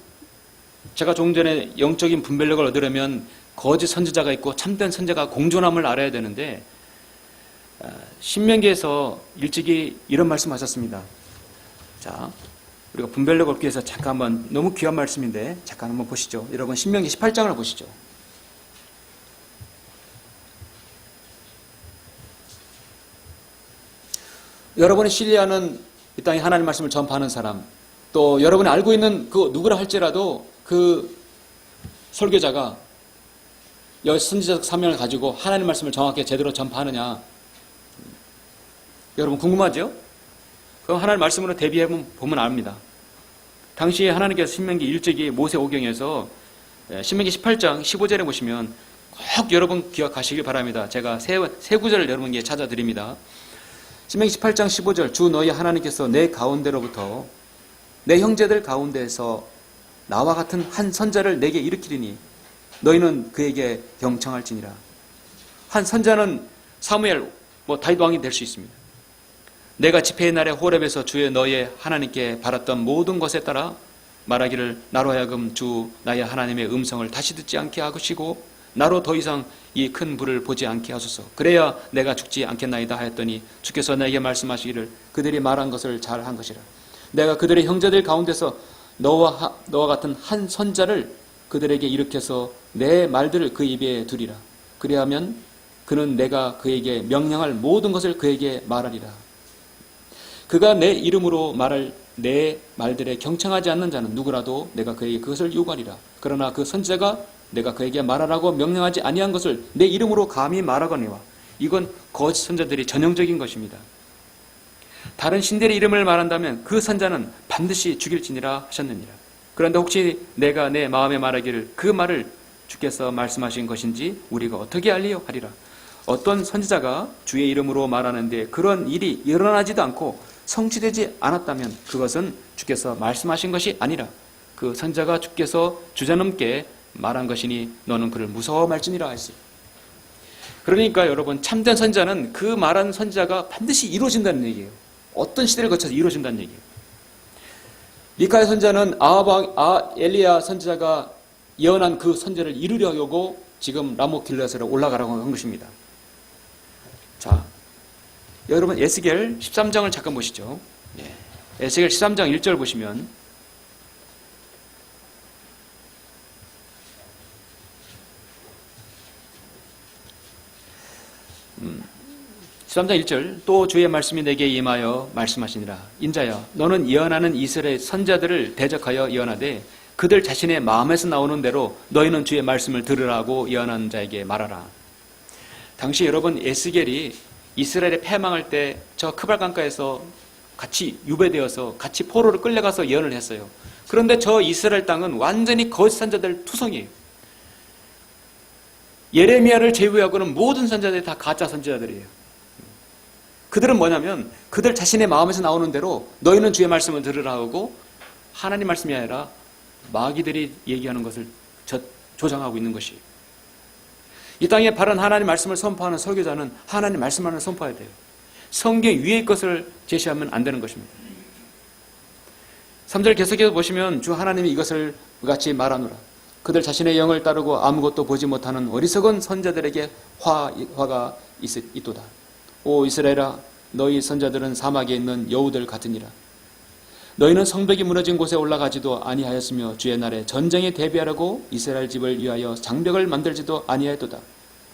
제가 조금 전에 영적인 분별력을 얻으려면 거짓 선지자가 있고 참된 선지자가 공존함을 알아야 되는데, 신명기에서 일찍이 이런 말씀 하셨습니다. 자, 우리가 분별력을 얻기 위해서 잠깐 한번, 너무 귀한 말씀인데 잠깐 한번 보시죠. 여러분 신명기 18장을 보시죠. 여러분의 신뢰하는 이 땅에 하나님 말씀을 전파하는 사람, 또 여러분이 알고 있는 그 누구라 할지라도 그 설교자가 선지자적 사명을 가지고 하나님 말씀을 정확하게 제대로 전파하느냐, 여러분 궁금하죠? 그럼 하나님 말씀으로 대비해 보면 압니다. 당시에 하나님께서 신명기 1쪽이 모세오경에서 신명기 18장 15절에 보시면 꼭 여러분 기억하시길 바랍니다. 제가 세 구절을 여러분께 찾아드립니다. 신명기 18장 15절 주 너희 하나님께서 내 가운데로부터 내 형제들 가운데에서 나와 같은 한 선자를 내게 일으키리니 너희는 그에게 경청할지니라. 한 선자는 사무엘, 다윗 왕이 될 수 있습니다. 내가 집회의 날에 호렙에서 주의 너의 하나님께 바랐던 모든 것에 따라 말하기를 나로 하여금 주 나의 하나님의 음성을 다시 듣지 않게 하시고 나로 더 이상 이 큰 불을 보지 않게 하소서. 그래야 내가 죽지 않겠나이다 하였더니 주께서 내게 말씀하시기를 그들이 말한 것을 잘 한 것이라. 내가 그들의 형제들 가운데서 너와 같은 한 선자를 그들에게 일으켜서 내 말들을 그 입에 두리라. 그리하면 그는 내가 그에게 명령할 모든 것을 그에게 말하리라. 그가 내 이름으로 말할 내 말들에 경청하지 않는 자는 누구라도 내가 그에게 그것을 요구하리라. 그러나 그 선지자가 내가 그에게 말하라고 명령하지 아니한 것을 내 이름으로 감히 말하거니와. 이건 거짓 선자들이 전형적인 것입니다. 다른 신들의 이름을 말한다면 그 선자는 반드시 죽일지니라 하셨느니라. 그런데 혹시 내가 내 마음에 말하기를 그 말을 주께서 말씀하신 것인지 우리가 어떻게 알리요 하리라. 어떤 선지자가 주의 이름으로 말하는데 그런 일이 일어나지도 않고 성취되지 않았다면 그것은 주께서 말씀하신 것이 아니라 그 선지자가 주께서 주저넘게 말한 것이니 너는 그를 무서워 말지니라 했어요. 그러니까 여러분, 참된 선지자는 그 말한 선지자가 반드시 이루어진다는 얘기예요. 어떤 시대를 거쳐서 이루어진다는 얘기예요. 미카야 선지자는 엘리야 선지자가 예언한 그 선지자를 이루려고 지금 라못 길앗으로 올라가라고 한 것입니다. 자, 여러분 에스겔 13장을 잠깐 보시죠. 에스겔 13장 1절 보시면 13장 1절 또 주의 말씀이 내게 임하여 말씀하시니라. 인자야 너는 예언하는 이스라엘 선자들을 대적하여 예언하되 그들 자신의 마음에서 나오는 대로 너희는 주의 말씀을 들으라고 예언하는 자에게 말하라. 당시 여러분 에스겔이 이스라엘에 패망할 때 저 크발강가에서 같이 유배되어서 같이 포로로 끌려가서 예언을 했어요. 그런데 저 이스라엘 땅은 완전히 거짓 선자들 투성이에요. 예레미야를 제외하고는 모든 선자들이 다 가짜 선지자들이에요. 그들은 뭐냐면 그들 자신의 마음에서 나오는 대로 너희는 주의 말씀을 들으라 하고 하나님 말씀이 아니라 마귀들이 얘기하는 것을 조장하고 있는 것이에요. 이 땅에 바른 하나님 말씀을 선포하는 설교자는 하나님 말씀만을 선포해야 돼요. 성경 위의 것을 제시하면 안 되는 것입니다. 3절 계속해서 보시면 주 하나님이 이것을 같이 말하노라. 그들 자신의 영을 따르고 아무것도 보지 못하는 어리석은 선자들에게 화가 있도다. 오 이스라엘아 너희 선자들은 사막에 있는 여우들 같으니라. 너희는 성벽이 무너진 곳에 올라가지도 아니하였으며 주의 날에 전쟁에 대비하라고 이스라엘 집을 위하여 장벽을 만들지도 아니하였도다.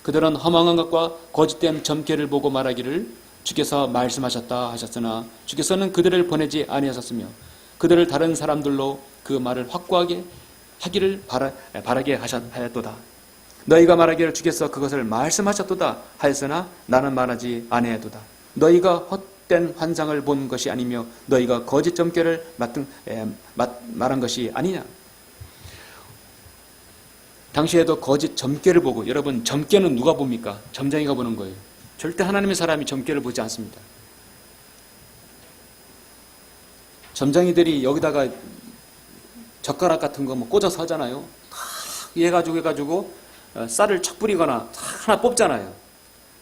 그들은 허망한 것과 거짓된 점괘를 보고 말하기를 주께서 말씀하셨다 하셨으나 주께서는 그들을 보내지 아니하셨으며 그들을 다른 사람들로 그 말을 확고하게 하기를 바라게 하였도다. 너희가 말하기를 주께서 그것을 말씀하셨도다 하였으나 나는 말하지 아니하였도다. 너희가 헛된 환상을 본 것이 아니며 너희가 거짓 점괘를 말한 것이 아니냐. 당시에도 거짓 점괘를 보고, 여러분 점괘는 누가 봅니까? 점쟁이가 보는 거예요. 절대 하나님의 사람이 점괘를 보지 않습니다. 점쟁이들이 여기다가 젓가락 같은 거 뭐 꽂아서 하잖아요. 해가지고 쌀을 척 뿌리거나 하나 뽑잖아요.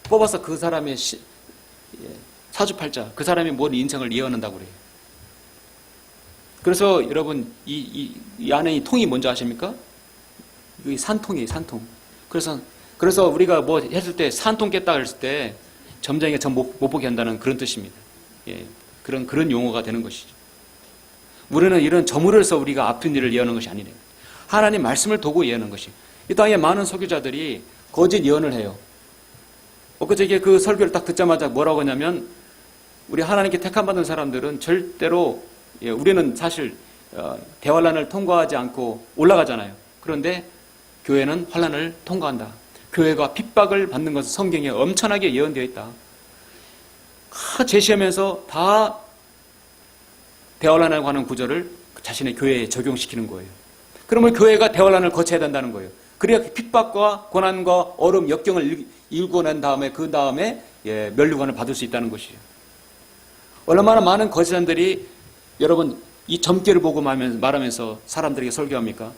뽑아서 그 사람의 사주팔자, 그 사람이 뭔 인생을 예언한다고 그래요. 그래서 여러분 이 안에 이 통이 뭔지 아십니까? 이 산통이에요, 산통. 그래서 우리가 뭐 했을 때 산통 깼다 했을 때 점쟁이가 전 못 보게 한다는 그런 뜻입니다. 예, 그런 용어가 되는 것이죠. 우리는 이런 저물을 써 우리가 아픈 일을 예언하는 것이 아니래요. 하나님 말씀을 도고 예언하는 것이. 이 땅에 많은 설교자들이 거짓 예언을 해요. 엊그저께 그 설교를 딱 듣자마자 뭐라고 하냐면 우리 하나님께 택함받은 사람들은 절대로 우리는 사실 대환란을 통과하지 않고 올라가잖아요. 그런데 교회는 환란을 통과한다. 교회가 핍박을 받는 것은 성경에 엄청나게 예언되어 있다. 제시하면서 다 대환란에 관한 구절을 자신의 교회에 적용시키는 거예요. 그러면 교회가 대환란을 거쳐야 된다는 거예요. 그래야 핍박과 고난과 어려움, 역경을 일궈낸 다음에 그 다음에 면류관을 받을 수 있다는 것이죠. 얼마나 많은 거짓단들이 여러분 이 점괘를 보고 말하면서 사람들에게 설교합니까?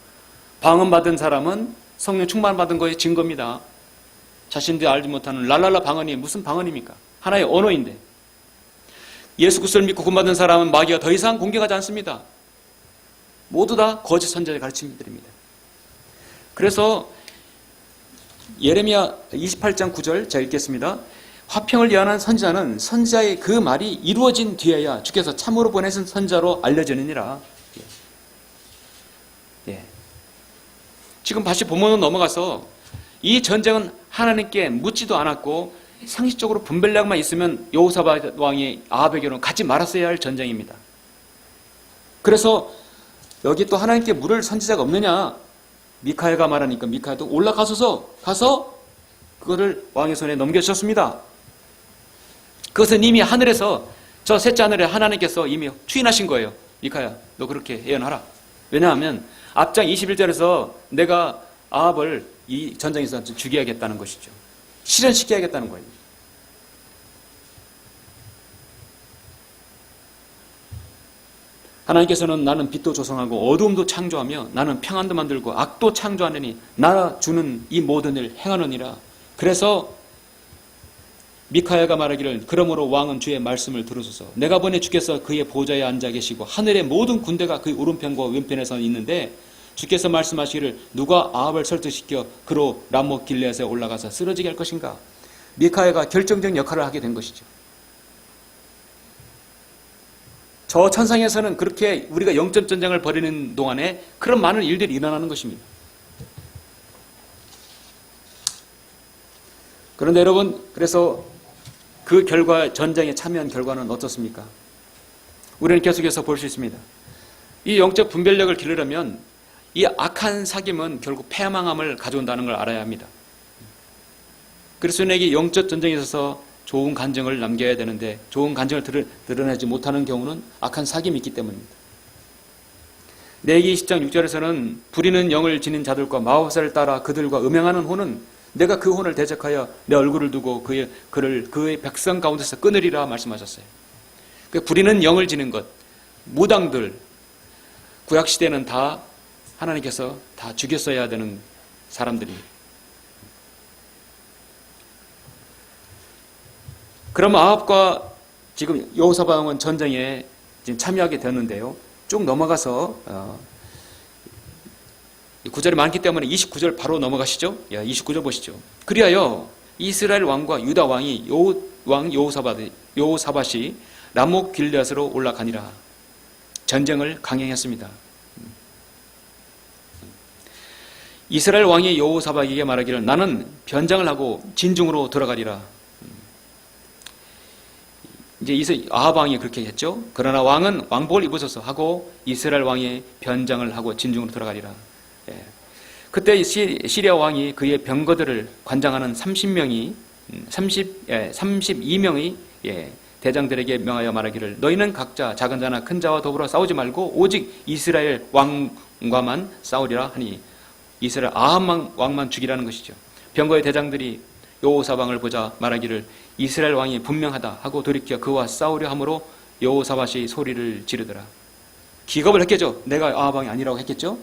방언받은 사람은 성령 충만받은 거에 증거입니다. 자신들이 알지 못하는 랄랄라 방언이 무슨 방언입니까? 하나의 언어인데. 예수 그리스도를 믿고 구원받은 사람은 마귀가 더 이상 공격하지 않습니다. 모두 다 거짓 선자의 가르침들입니다. 그래서 예레미야 28장 9절 제가 읽겠습니다. 화평을 예언한 선지자는 선지자의 그 말이 이루어진 뒤에야 주께서 참으로 보내신 선자로 알려지느니라. 예. 지금 다시 본문으로 넘어가서 이 전쟁은 하나님께 묻지도 않았고 상식적으로 분별력만 있으면 여호사밧 왕이 아합에게는 가지 말았어야 할 전쟁입니다. 그래서 여기 또 하나님께 물을 선지자가 없느냐? 미카야가 말하니까 미카야도 가서 그거를 왕의 손에 넘겨주셨습니다. 그것은 이미 하늘에서 저 셋째 하늘에 하나님께서 이미 추인하신 거예요. 미카야, 너 그렇게 예언하라. 왜냐하면 앞장 21절에서 내가 아합을 이 전쟁에서 죽여야겠다는 것이죠. 실현시켜야겠다는 거예요. 하나님께서는 나는 빛도 조성하고 어두움도 창조하며 나는 평안도 만들고 악도 창조하느니 나 주는 이 모든 일 행하느니라. 그래서 미카야가 말하기를 그러므로 왕은 주의 말씀을 들으소서. 내가 보내 주께서 그의 보좌에 앉아 계시고 하늘의 모든 군대가 그의 오른편과 왼편에서 있는데 주께서 말씀하시기를 누가 아합을 설득시켜 그로 람못 길르앗에 올라가서 쓰러지게 할 것인가. 미카야가 결정적 역할을 하게 된 것이죠. 저 천상에서는 그렇게 우리가 영적 전쟁을 벌이는 동안에 그런 많은 일들이 일어나는 것입니다. 그런데 여러분, 그래서 그 결과, 전쟁에 참여한 결과는 어떻습니까? 우리는 계속해서 볼 수 있습니다. 이 영적 분별력을 기르려면 이 악한 사귐은 결국 패망함을 가져온다는 걸 알아야 합니다. 그리스도인에게 영적 전쟁에 있어서 좋은 간증을 남겨야 되는데 좋은 간증을 드러내지 못하는 경우는 악한 사귐이 있기 때문입니다. 내기 10장 6절에서는 부리는 영을 지닌 자들과 마법사를 따라 그들과 음행하는 혼은 내가 그 혼을 대적하여 내 얼굴을 두고 그의 백성 가운데서 끊으리라 말씀하셨어요. 그 부리는 영을 지닌 것, 무당들, 구약시대는 다 하나님께서 다 죽였어야 되는 사람들입니다. 그럼 아합과 지금 여호사밧 왕은 전쟁에 지금 참여하게 되었는데요. 쭉 넘어가서 구절이 많기 때문에 29절 바로 넘어가시죠. 29절 보시죠. 그리하여 이스라엘 왕과 유다 왕이 여호사밧이 람못 길르앗으로 올라가니라. 전쟁을 강행했습니다. 이스라엘 왕이 여호사밧에게 말하기를 나는 변장을 하고 진중으로 들어가리라. 이제 아합 왕이 그렇게 했죠. 그러나 왕은 왕복을 입으소서 하고 이스라엘 왕이 변장을 하고 진중으로 들어가리라. 그때 시리아 왕이 그의 병거들을 관장하는 32명의 대장들에게 명하여 말하기를 너희는 각자 작은 자나 큰 자와 더불어 싸우지 말고 오직 이스라엘 왕과만 싸우리라 하니 이스라엘 아합 왕만 죽이라는 것이죠. 병거의 대장들이 여호사밧을 보자 말하기를 이스라엘 왕이 분명하다 하고 돌이켜 그와 싸우려 함으로 여호사밧이 소리를 지르더라. 기겁을 했겠죠. 내가 아합 왕이 아니라고 했겠죠.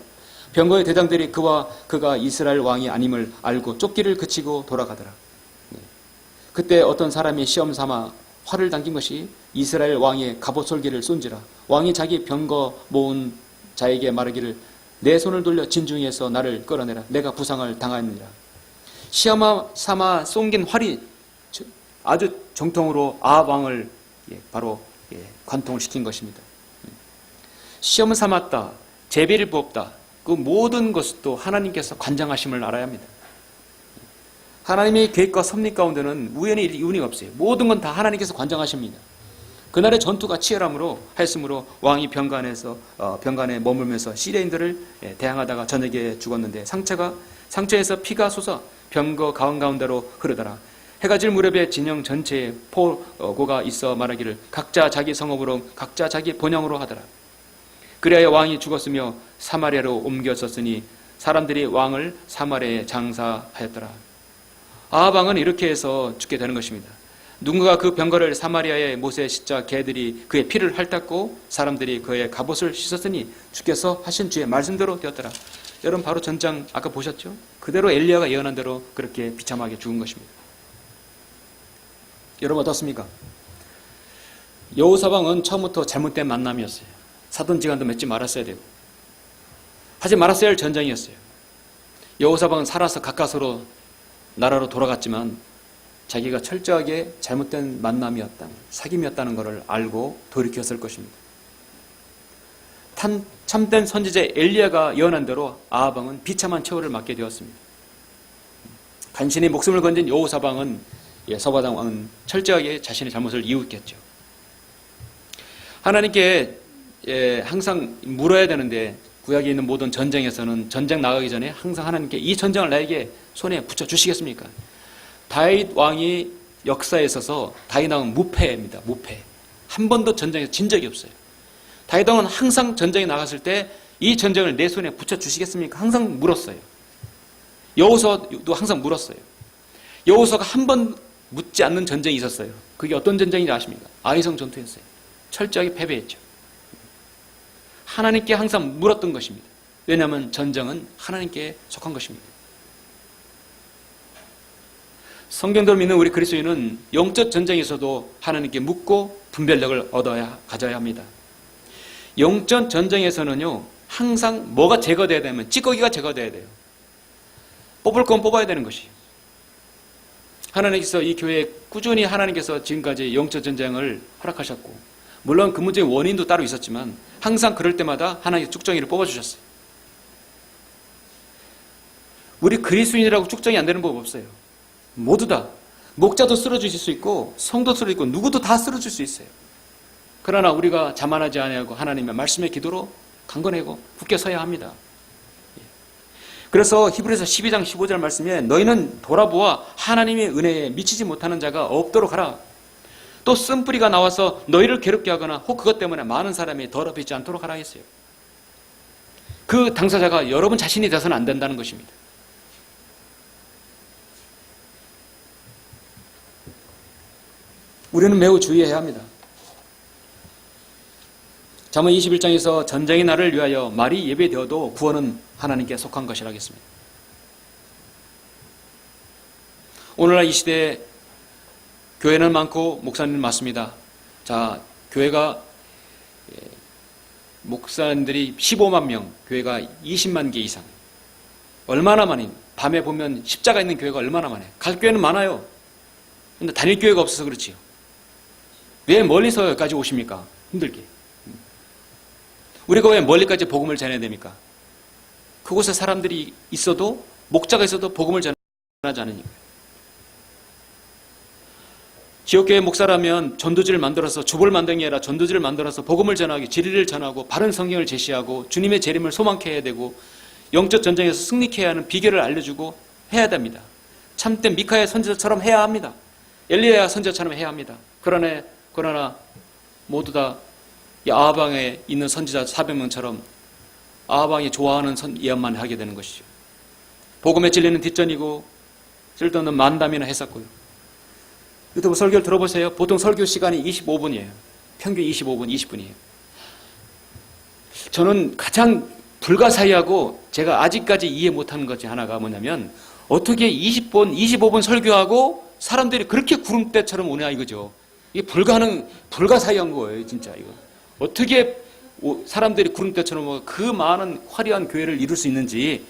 병거의 대장들이 그가 이스라엘 왕이 아님을 알고 쫓기를 그치고 돌아가더라. 그때 어떤 사람이 시험 삼아 활을 당긴 것이 이스라엘 왕의 갑옷 솔기를 쏜지라. 왕이 자기 병거 모은 자에게 말하기를 내 손을 돌려 진중에서 나를 끌어내라. 내가 부상을 당하였느니라. 시험 삼아 쏜긴 활이 아주 정통으로 아합 왕을 바로 관통을 시킨 것입니다. 시험을 삼았다. 제비를 부었다. 그 모든 것도 하나님께서 관장하심을 알아야 합니다. 하나님의 계획과 섭리 가운데는 우연이 없어요. 모든 건 다 하나님께서 관장하십니다. 그날의 전투가 치열함으로 했으므로 왕이 병간에 머물면서 시리아인들을 대항하다가 저녁에 죽었는데 상처에서 피가 솟아 병거 가운데로 흐르더라. 해가 질 무렵에 진영 전체에 포고가 있어 말하기를 각자 자기 성읍으로 각자 자기 본향으로 하더라. 그리하여 왕이 죽었으며 사마리아로 옮겨졌으니 사람들이 왕을 사마리아에 장사하였더라. 아합 왕은 이렇게 해서 죽게 되는 것입니다. 누군가 그 병거를 사마리아의 못에 싣자 개들이 그의 피를 핥았고 사람들이 그의 갑옷을 씻었으니 주께서 하신 주의 말씀대로 되었더라. 여러분 바로 전장 아까 보셨죠? 그대로 엘리야가 예언한 대로 그렇게 비참하게 죽은 것입니다. 여러분 어떻습니까? 여호사밧 왕은 처음부터 잘못된 만남이었어요. 사돈지간도 맺지 말았어야 되고 하지 말았어야 할 전쟁이었어요. 여호사밧 왕은 살아서 가까스로 나라로 돌아갔지만 자기가 철저하게 잘못된 만남이었다는 사귐이었다는 것을 알고 돌이켰을 것입니다. 참된 선지자 엘리야가 예언한 대로 아합 왕은 비참한 처우를 맞게 되었습니다. 간신히 목숨을 건진 여호사밧 왕은 철저하게 자신의 잘못을 이웃겠죠. 하나님께 항상 물어야 되는데 구약에 있는 모든 전쟁에서는 전쟁 나가기 전에 항상 하나님께 이 전쟁을 나에게 손에 붙여주시겠습니까? 다윗 왕이 역사에 있어서 다윗 왕은 무패입니다. 무패. 한 번도 전쟁에서 진 적이 없어요. 다윗 왕은 항상 전쟁에 나갔을 때 이 전쟁을 내 손에 붙여주시겠습니까? 항상 물었어요. 여호수아도 항상 물었어요. 여호수아가 한 번 묻지 않는 전쟁이 있었어요. 그게 어떤 전쟁인지 아십니까? 아이성 전투였어요. 철저하게 패배했죠. 하나님께 항상 물었던 것입니다. 왜냐하면 전쟁은 하나님께 속한 것입니다. 성경대로 믿는 우리 그리스도인은 영적 전쟁에서도 하나님께 묻고 분별력을 가져야 합니다. 영적 전쟁에서는요, 항상 뭐가 제거돼야 되면 찌꺼기가 제거돼야 돼요. 뽑을 건 뽑아야 되는 것이에요. 하나님께서 이 교회에 꾸준히 하나님께서 지금까지 영적 전쟁을 허락하셨고, 물론 그 문제의 원인도 따로 있었지만 항상 그럴 때마다 하나님께서 쭉정이를 뽑아주셨어요. 우리 그리스도인이라고 쭉정이 안 되는 법 없어요. 모두 다. 목자도 쓰러지실 수 있고 성도 쓰러질 수 있고 누구도 다 쓰러질 수 있어요. 그러나 우리가 자만하지 아니하고 하나님의 말씀의 기도로 강건하고 굳게 서야 합니다. 그래서 히브리서 12장 15절 말씀에 너희는 돌아보아 하나님의 은혜에 미치지 못하는 자가 없도록 하라. 또 쓴뿌리가 나와서 너희를 괴롭게 하거나 혹 그것 때문에 많은 사람이 더럽히지 않도록 하라 했어요. 그 당사자가 여러분 자신이 돼서는 안 된다는 것입니다. 우리는 매우 주의해야 합니다. 잠언 21장에서 전쟁의 날을 위하여 말이 예배되어도 구원은 하나님께 속한 것이라 하겠습니다. 오늘날 이 시대에 교회는 많고 목사님은 많습니다. 자, 교회가 목사님들이 15만 명, 교회가 20만 개 이상. 얼마나 많이, 밤에 보면 십자가 있는 교회가 얼마나 많아요. 갈 교회는 많아요. 근데 다닐 교회가 없어서 그렇지요. 왜 멀리서 여기까지 오십니까? 힘들게. 우리가 왜 멀리까지 복음을 전해야 됩니까? 그곳에 사람들이 있어도, 목자가 있어도 복음을 전하지 않으니까. 지역교회 목사라면 전도지를 만들어서, 좁을 만든 게 아니라 전도지를 만들어서 복음을 전하고 진리를 전하고 바른 성경을 제시하고 주님의 재림을 소망케 해야 되고 영적 전쟁에서 승리케 해야 하는 비결을 알려주고 해야 됩니다. 참된 미카야 선지자처럼 해야 합니다. 엘리야 선지자처럼 해야 합니다. 그러나 모두 다 이 아하방에 있는 선지자 400명처럼 아하방이 좋아하는 예언만 하게 되는 것이죠. 복음의 진리는 뒷전이고 쓸데없는 만담이나 했었고요. 유튜브 설교를 들어보세요. 보통 설교 시간이 25분이에요. 평균 25분, 20분이에요. 저는 가장 불가사의하고 제가 아직까지 이해 못하는 것 중 하나가 뭐냐면 어떻게 20분, 25분 설교하고 사람들이 그렇게 구름대처럼 오냐 이거죠. 이게 불가사의한 거예요, 진짜 이거. 어떻게 사람들이 구름대처럼 그 많은 화려한 교회를 이룰 수 있는지.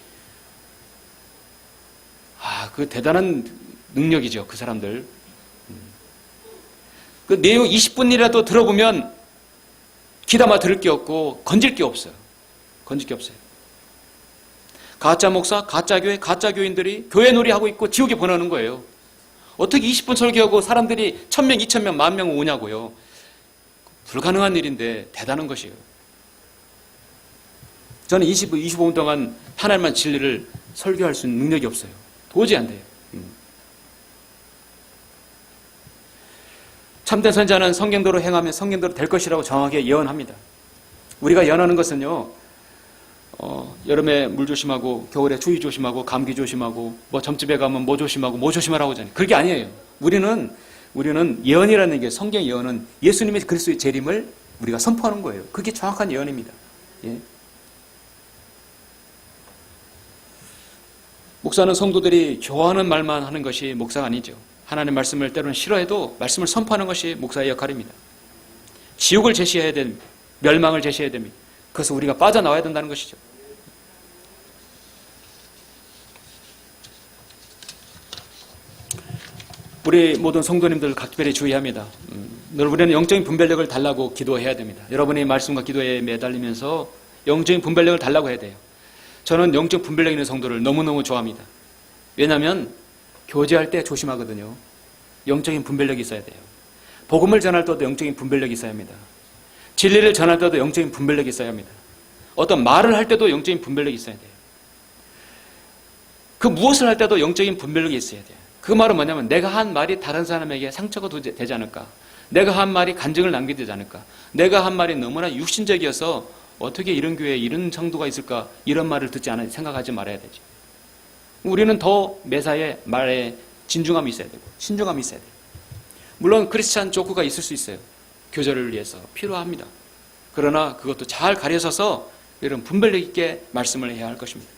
그 대단한 능력이죠, 그 사람들. 그 내용 20분이라도 들어보면 귀담아 들을 게 없고 건질 게 없어요. 가짜 목사, 가짜 교회, 가짜 교인들이 교회 놀이하고 있고 지옥에 보내는 거예요. 어떻게 20분 설교하고 사람들이 1000명, 2000명, 10,000명 오냐고요. 불가능한 일인데 대단한 것이에요. 저는 25분 동안 하나님만 진리를 설교할 수 있는 능력이 없어요. 도저히 안 돼요. 참된 선지자는 성경대로 행하면 성경대로 될 것이라고 정확하게 예언합니다. 우리가 예언하는 것은요, 여름에 물 조심하고 겨울에 추위 조심하고 감기 조심하고 점집에 가면 뭐 조심하라고 하잖아요. 그게 아니에요. 우리는 예언이라는 게, 성경 예언은 예수님의 그리스도의 재림을 우리가 선포하는 거예요. 그게 정확한 예언입니다. 예. 목사는 성도들이 좋아하는 말만 하는 것이 목사가 아니죠. 하나님의 말씀을 때로는 싫어해도 말씀을 선포하는 것이 목사의 역할입니다. 지옥을 제시해야 됩니다. 멸망을 제시해야 됩니다. 그래서 우리가 빠져나와야 된다는 것이죠. 우리 모든 성도님들 각별히 주의합니다. 우리는 영적인 분별력을 달라고 기도해야 됩니다. 여러분의 말씀과 기도에 매달리면서 영적인 분별력을 달라고 해야 돼요. 저는 영적 분별력 있는 성도를 너무너무 좋아합니다. 왜냐하면 교제할 때 조심하거든요. 영적인 분별력이 있어야 돼요. 복음을 전할 때도 영적인 분별력이 있어야 합니다. 진리를 전할 때도 영적인 분별력이 있어야 합니다. 어떤 말을 할 때도 영적인 분별력이 있어야 돼요. 그 무엇을 할 때도 영적인 분별력이 있어야 돼요. 그 말은 뭐냐면 내가 한 말이 다른 사람에게 상처가 되지 않을까, 내가 한 말이 간증을 남기지 않을까? 내가 한 말이 너무나 육신적이어서 어떻게 이런 교회에 이런 정도가 있을까? 이런 말을 듣지 않아 생각하지 말아야 되지. 우리는 더 매사에 말에 진중함이 있어야 되고 신중함이 있어야 돼요. 물론 크리스찬 조크가 있을 수 있어요. 교절을 위해서 필요합니다. 그러나 그것도 잘 가려서서 이런 분별력 있게 말씀을 해야 할 것입니다.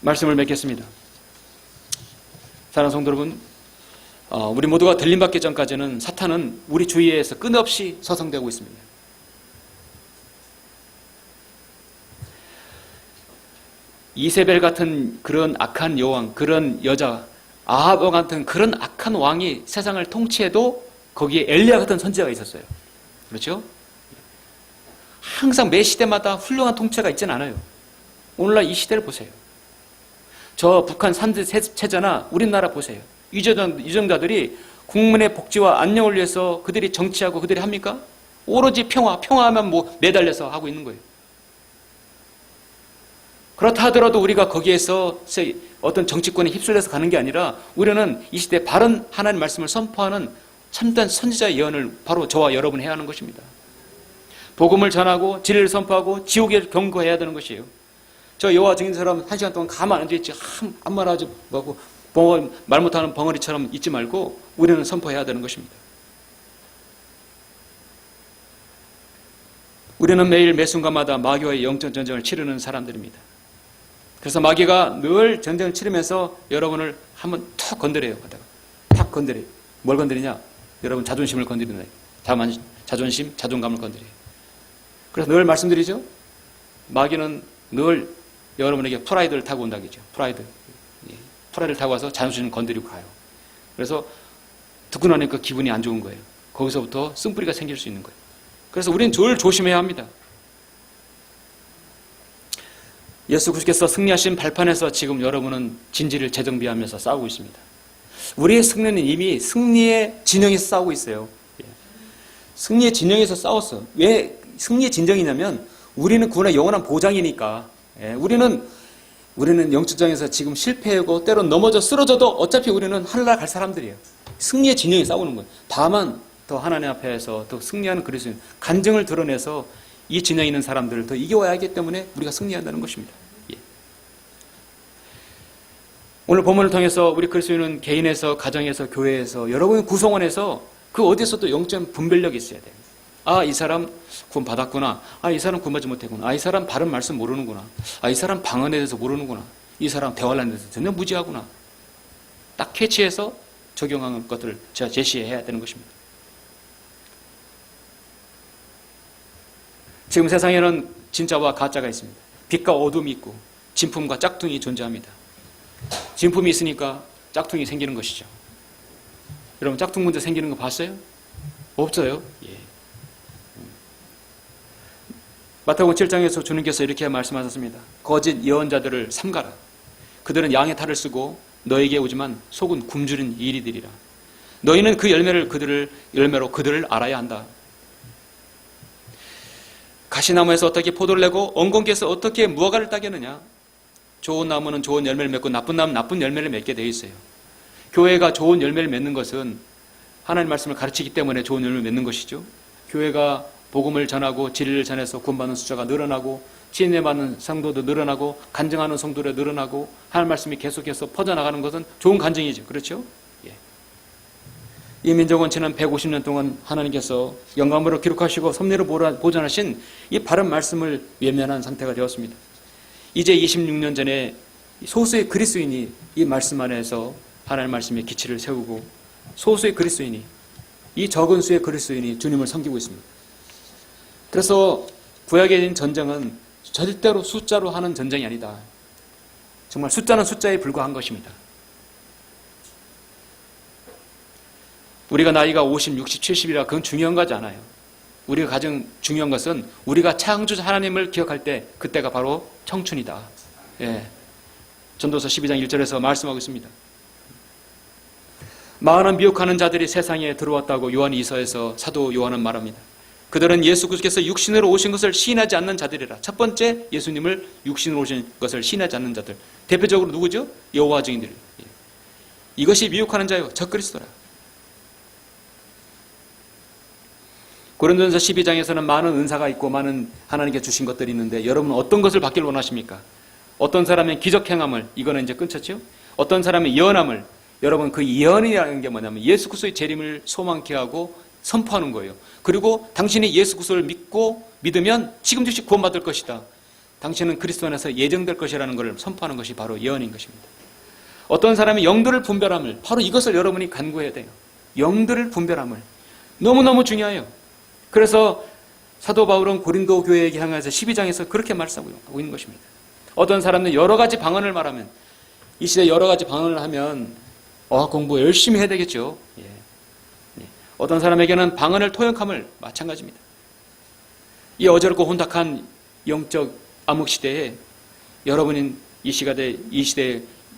말씀을 맺겠습니다. 사랑하는 성도 여러분, 우리 모두가 들림받기 전까지는 사탄은 우리 주위에서 끊임없이 서성대고 있습니다. 이세벨 같은 그런 악한 여왕, 그런 여자, 아합 같은 그런 악한 왕이 세상을 통치해도 거기에 엘리야 같은 선지자가 있었어요. 그렇죠? 항상 매 시대마다 훌륭한 통치가 있지는 않아요. 오늘날 이 시대를 보세요. 저 북한 산지 체제나 우리나라 보세요. 유정자들이 국민의 복지와 안녕을 위해서 그들이 정치하고 그들이 합니까? 오로지 평화하면 뭐 매달려서 하고 있는 거예요. 그렇다 하더라도 우리가 거기에서 어떤 정치권에 휩쓸려서 가는 게 아니라 우리는 이 시대에 바른 하나님 말씀을 선포하는 참된 선지자의 예언을 바로 저와 여러분이 해야 하는 것입니다. 복음을 전하고 진리를 선포하고 지옥에 경고해야 되는 것이에요. 저 여호와 증인처럼 1시간 동안 가만 앉아있지 아무 말 하지 말고 말 못하는 벙어리처럼 있지 말고 우리는 선포해야 되는 것입니다. 우리는 매일 매 순간마다 마귀와의 영적 전쟁을 치르는 사람들입니다. 그래서 마귀가 늘 전쟁을 치르면서 여러분을 한번 툭 건드려요. 탁 건드려요. 뭘 건드리냐? 여러분 자존심을 건드리는 거예요. 자존심, 자존감을 건드려요. 그래서 늘 말씀드리죠. 마귀는 늘 여러분에게 프라이드를 타고 온다겠죠. 프라이드를 타고 와서 자존심을 건드리고 가요. 그래서 듣고 나니까 기분이 안 좋은 거예요. 거기서부터 쓴뿌리가 생길 수 있는 거예요. 그래서 우리는 늘 조심해야 합니다. 예수 그리스도께서 승리하신 발판에서 지금 여러분은 진지를 재정비하면서 싸우고 있습니다. 우리의 승리는 이미 승리의 진영에서 싸우고 있어요. 승리의 진영에서 싸웠어. 왜 승리의 진정이냐면 우리는 구원의 영원한 보장이니까. 우리는 영적장에서 지금 실패하고 때론 넘어져 쓰러져도 어차피 우리는 하늘나라 갈 사람들이에요. 승리의 진영에 싸우는 거예요. 다만 더 하나님 앞에서 더 승리하는 그리스도인 간증을 드러내서 이 진영에 있는 사람들을 더 이겨와야 하기 때문에 우리가 승리한다는 것입니다. 오늘 본문을 통해서 우리 그리스도인은 개인에서, 가정에서, 교회에서, 여러분 구성원에서 그 어디서도 영적 분별력이 있어야 돼요. 아, 이 사람 구원 받았구나. 아, 이 사람 구원 받지 못했구나. 아, 이 사람 바른 말씀 모르는구나. 아, 이 사람 방언에 대해서 모르는구나. 이 사람 대화를 하는 데서 전혀 무지하구나. 딱 캐치해서 적용하는 것들을 제가 제시해야 되는 것입니다. 지금 세상에는 진짜와 가짜가 있습니다. 빛과 어둠이 있고 진품과 짝퉁이 존재합니다. 진품이 있으니까 짝퉁이 생기는 것이죠. 여러분 짝퉁 문제 생기는 거 봤어요? 없어요. 마태복음 7장에서 주님께서 이렇게 말씀하셨습니다. 거짓 예언자들을 삼가라. 그들은 양의 탈을 쓰고 너에게 오지만 속은 굶주린 이리들이라. 너희는 그 열매로 그들을 알아야 한다. 가시나무에서 어떻게 포도를 내고 엉겅퀴에서 어떻게 무화과를 따겠느냐. 좋은 나무는 좋은 열매를 맺고 나쁜 나무는 나쁜 열매를 맺게 되어 있어요. 교회가 좋은 열매를 맺는 것은 하나님 말씀을 가르치기 때문에 좋은 열매를 맺는 것이죠. 교회가 복음을 전하고 진리를 전해서 구원받는 숫자가 늘어나고 치유받는 성도도 늘어나고 간증하는 성도도 늘어나고 하나님 말씀이 계속해서 퍼져나가는 것은 좋은 간증이죠. 그렇죠? 이 민족은 지난 150년 동안 하나님께서 영감으로 기록하시고 섭리로 보존하신 이 바른 말씀을 외면한 상태가 되었습니다. 이제 26년 전에 소수의 그리스도인이 이 말씀 안에서 하나님 말씀의 기치를 세우고 소수의 그리스도인이 이 적은 수의 그리스도인이 주님을 섬기고 있습니다. 그래서 구약에 있는 전쟁은 절대로 숫자로 하는 전쟁이 아니다. 정말 숫자는 숫자에 불과한 것입니다. 우리가 나이가 50, 60, 70이라 그건 중요한 거지 않아요. 우리가 가장 중요한 것은 우리가 창조자 하나님을 기억할 때 그때가 바로 청춘이다. 전도서 12장 1절에서 말씀하고 있습니다. 많은 미혹하는 자들이 세상에 들어왔다고 요한 2서에서 사도 요한은 말합니다. 그들은 예수 그리스도께서 육신으로 오신 것을 시인하지 않는 자들이라. 첫 번째 예수님을 육신으로 오신 것을 시인하지 않는 자들. 대표적으로 누구죠? 여호와 증인들. 이것이 미혹하는 자요 적그리스도라. 고린도전서 12장에서는 많은 은사가 있고 많은 하나님께 주신 것들이 있는데 여러분은 어떤 것을 받길 원하십니까? 어떤 사람의 기적 행함을, 이거는 이제 끊쳤죠? 어떤 사람의 예언함을, 여러분 그 예언이라는 게 뭐냐면 예수 그리스도의 재림을 소망케 하고 선포하는 거예요. 그리고 당신이 예수 그리스도를 믿으면 지금 즉시 구원받을 것이다. 당신은 그리스도 안에서 예정될 것이라는 것을 선포하는 것이 바로 예언인 것입니다. 어떤 사람이 영들을 분별함을, 바로 이것을 여러분이 간구해야 돼요. 영들을 분별함을. 너무너무 중요해요. 그래서 사도 바울은 고린도 교회에게 향해서 12장에서 그렇게 말씀하고 있는 것입니다. 어떤 사람은 여러 가지 방언을 말하면, 이 시대에 여러 가지 방언을 하면 공부 열심히 해야 되겠죠. 예. 어떤 사람에게는 방언을 토역함을 마찬가지입니다. 이 어지럽고 혼탁한 영적 암흑 시대에 여러분은 이 시대에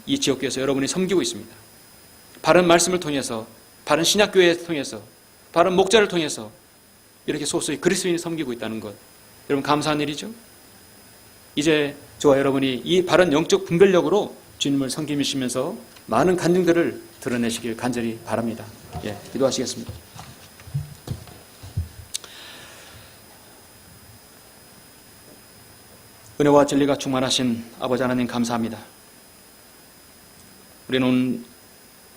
이 지역교회에서 여러분이 섬기고 있습니다. 바른 말씀을 통해서, 바른 신약교회를 통해서, 바른 목자를 통해서 이렇게 소수의 그리스도인이 섬기고 있다는 것, 여러분 감사한 일이죠. 이제 저와 여러분이 이 바른 영적 분별력으로 주님을 섬기시면서 많은 간증들을 드러내시길 간절히 바랍니다. 예, 기도하시겠습니다. 은혜와 진리가 충만하신 아버지 하나님 감사합니다. 우리는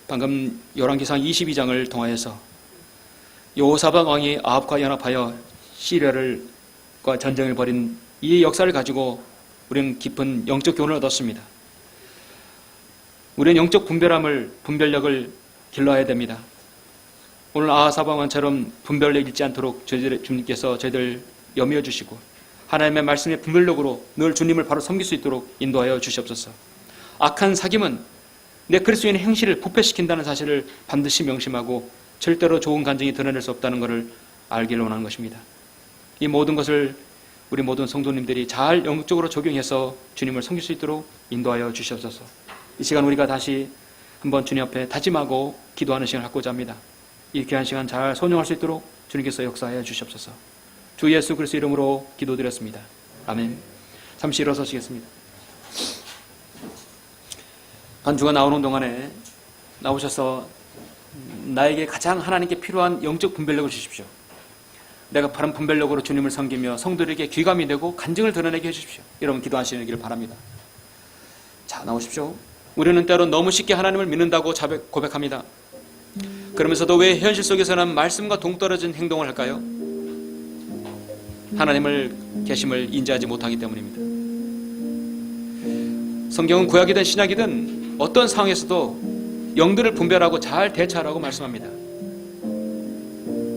방금 열왕기상 22장을 통하여서 여호사밧 왕이 아합과 연합하여 시리아과 전쟁을 벌인 이 역사를 가지고 우리는 깊은 영적 교훈을 얻었습니다. 우리는 영적 분별력을 길러야 됩니다. 오늘 아하사밧 왕처럼 분별력 잃지 않도록 주님께서 저희들 염려 주시고 하나님의 말씀의 분별력으로 늘 주님을 바로 섬길 수 있도록 인도하여 주시옵소서. 악한 사귐은 내 그리스도인의 행실을 부패시킨다는 사실을 반드시 명심하고 절대로 좋은 간증이 드러낼 수 없다는 것을 알기를 원하는 것입니다. 이 모든 것을 우리 모든 성도님들이 잘 영적으로 적용해서 주님을 섬길 수 있도록 인도하여 주시옵소서. 이 시간 우리가 다시 한번 주님 앞에 다짐하고 기도하는 시간을 갖고자 합니다. 이 귀한 시간 잘 선용할 수 있도록 주님께서 역사하여 주시옵소서. 주 예수 그리스도 이름으로 기도드렸습니다. 아멘. 잠시 일어서시겠습니다. 간주가 나오는 동안에 나오셔서 나에게 가장 하나님께 필요한 영적 분별력을 주십시오. 내가 바른 분별력으로 주님을 섬기며 성도들에게 귀감이 되고 간증을 드러내게 해주십시오. 여러분 기도하시기를 바랍니다. 자, 나오십시오. 우리는 때로 너무 쉽게 하나님을 믿는다고 고백합니다. 그러면서도 왜 현실 속에서는 말씀과 동떨어진 행동을 할까요? 하나님을 계심을 인지하지 못하기 때문입니다. 성경은 구약이든 신약이든 어떤 상황에서도 영들을 분별하고 잘 대처하라고 말씀합니다.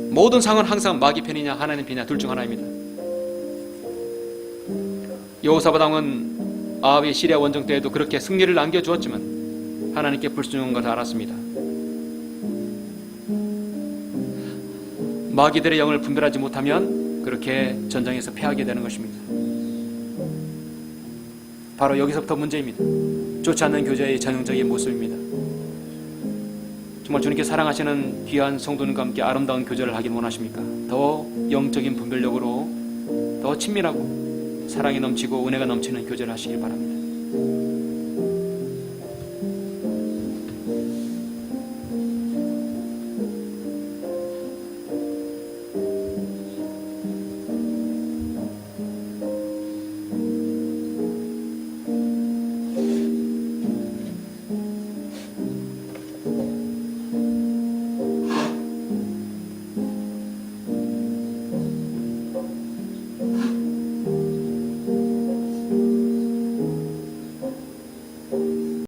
모든 상황은 항상 마귀 편이냐 하나님 편이냐 둘 중 하나입니다. 여호사밧 왕은 아합이 시리아 원정 때에도 그렇게 승리를 안겨주었지만 하나님께 불순종한 것을 알았습니다. 마귀들의 영을 분별하지 못하면 그렇게 전쟁에서 패하게 되는 것입니다. 바로 여기서부터 문제입니다. 좋지 않는 교제의 전형적인 모습입니다. 정말 주님께 사랑하시는 귀한 성도님과 함께 아름다운 교제를 하길 원하십니까? 더 영적인 분별력으로 더 친밀하고 사랑이 넘치고 은혜가 넘치는 교제를 하시길 바랍니다.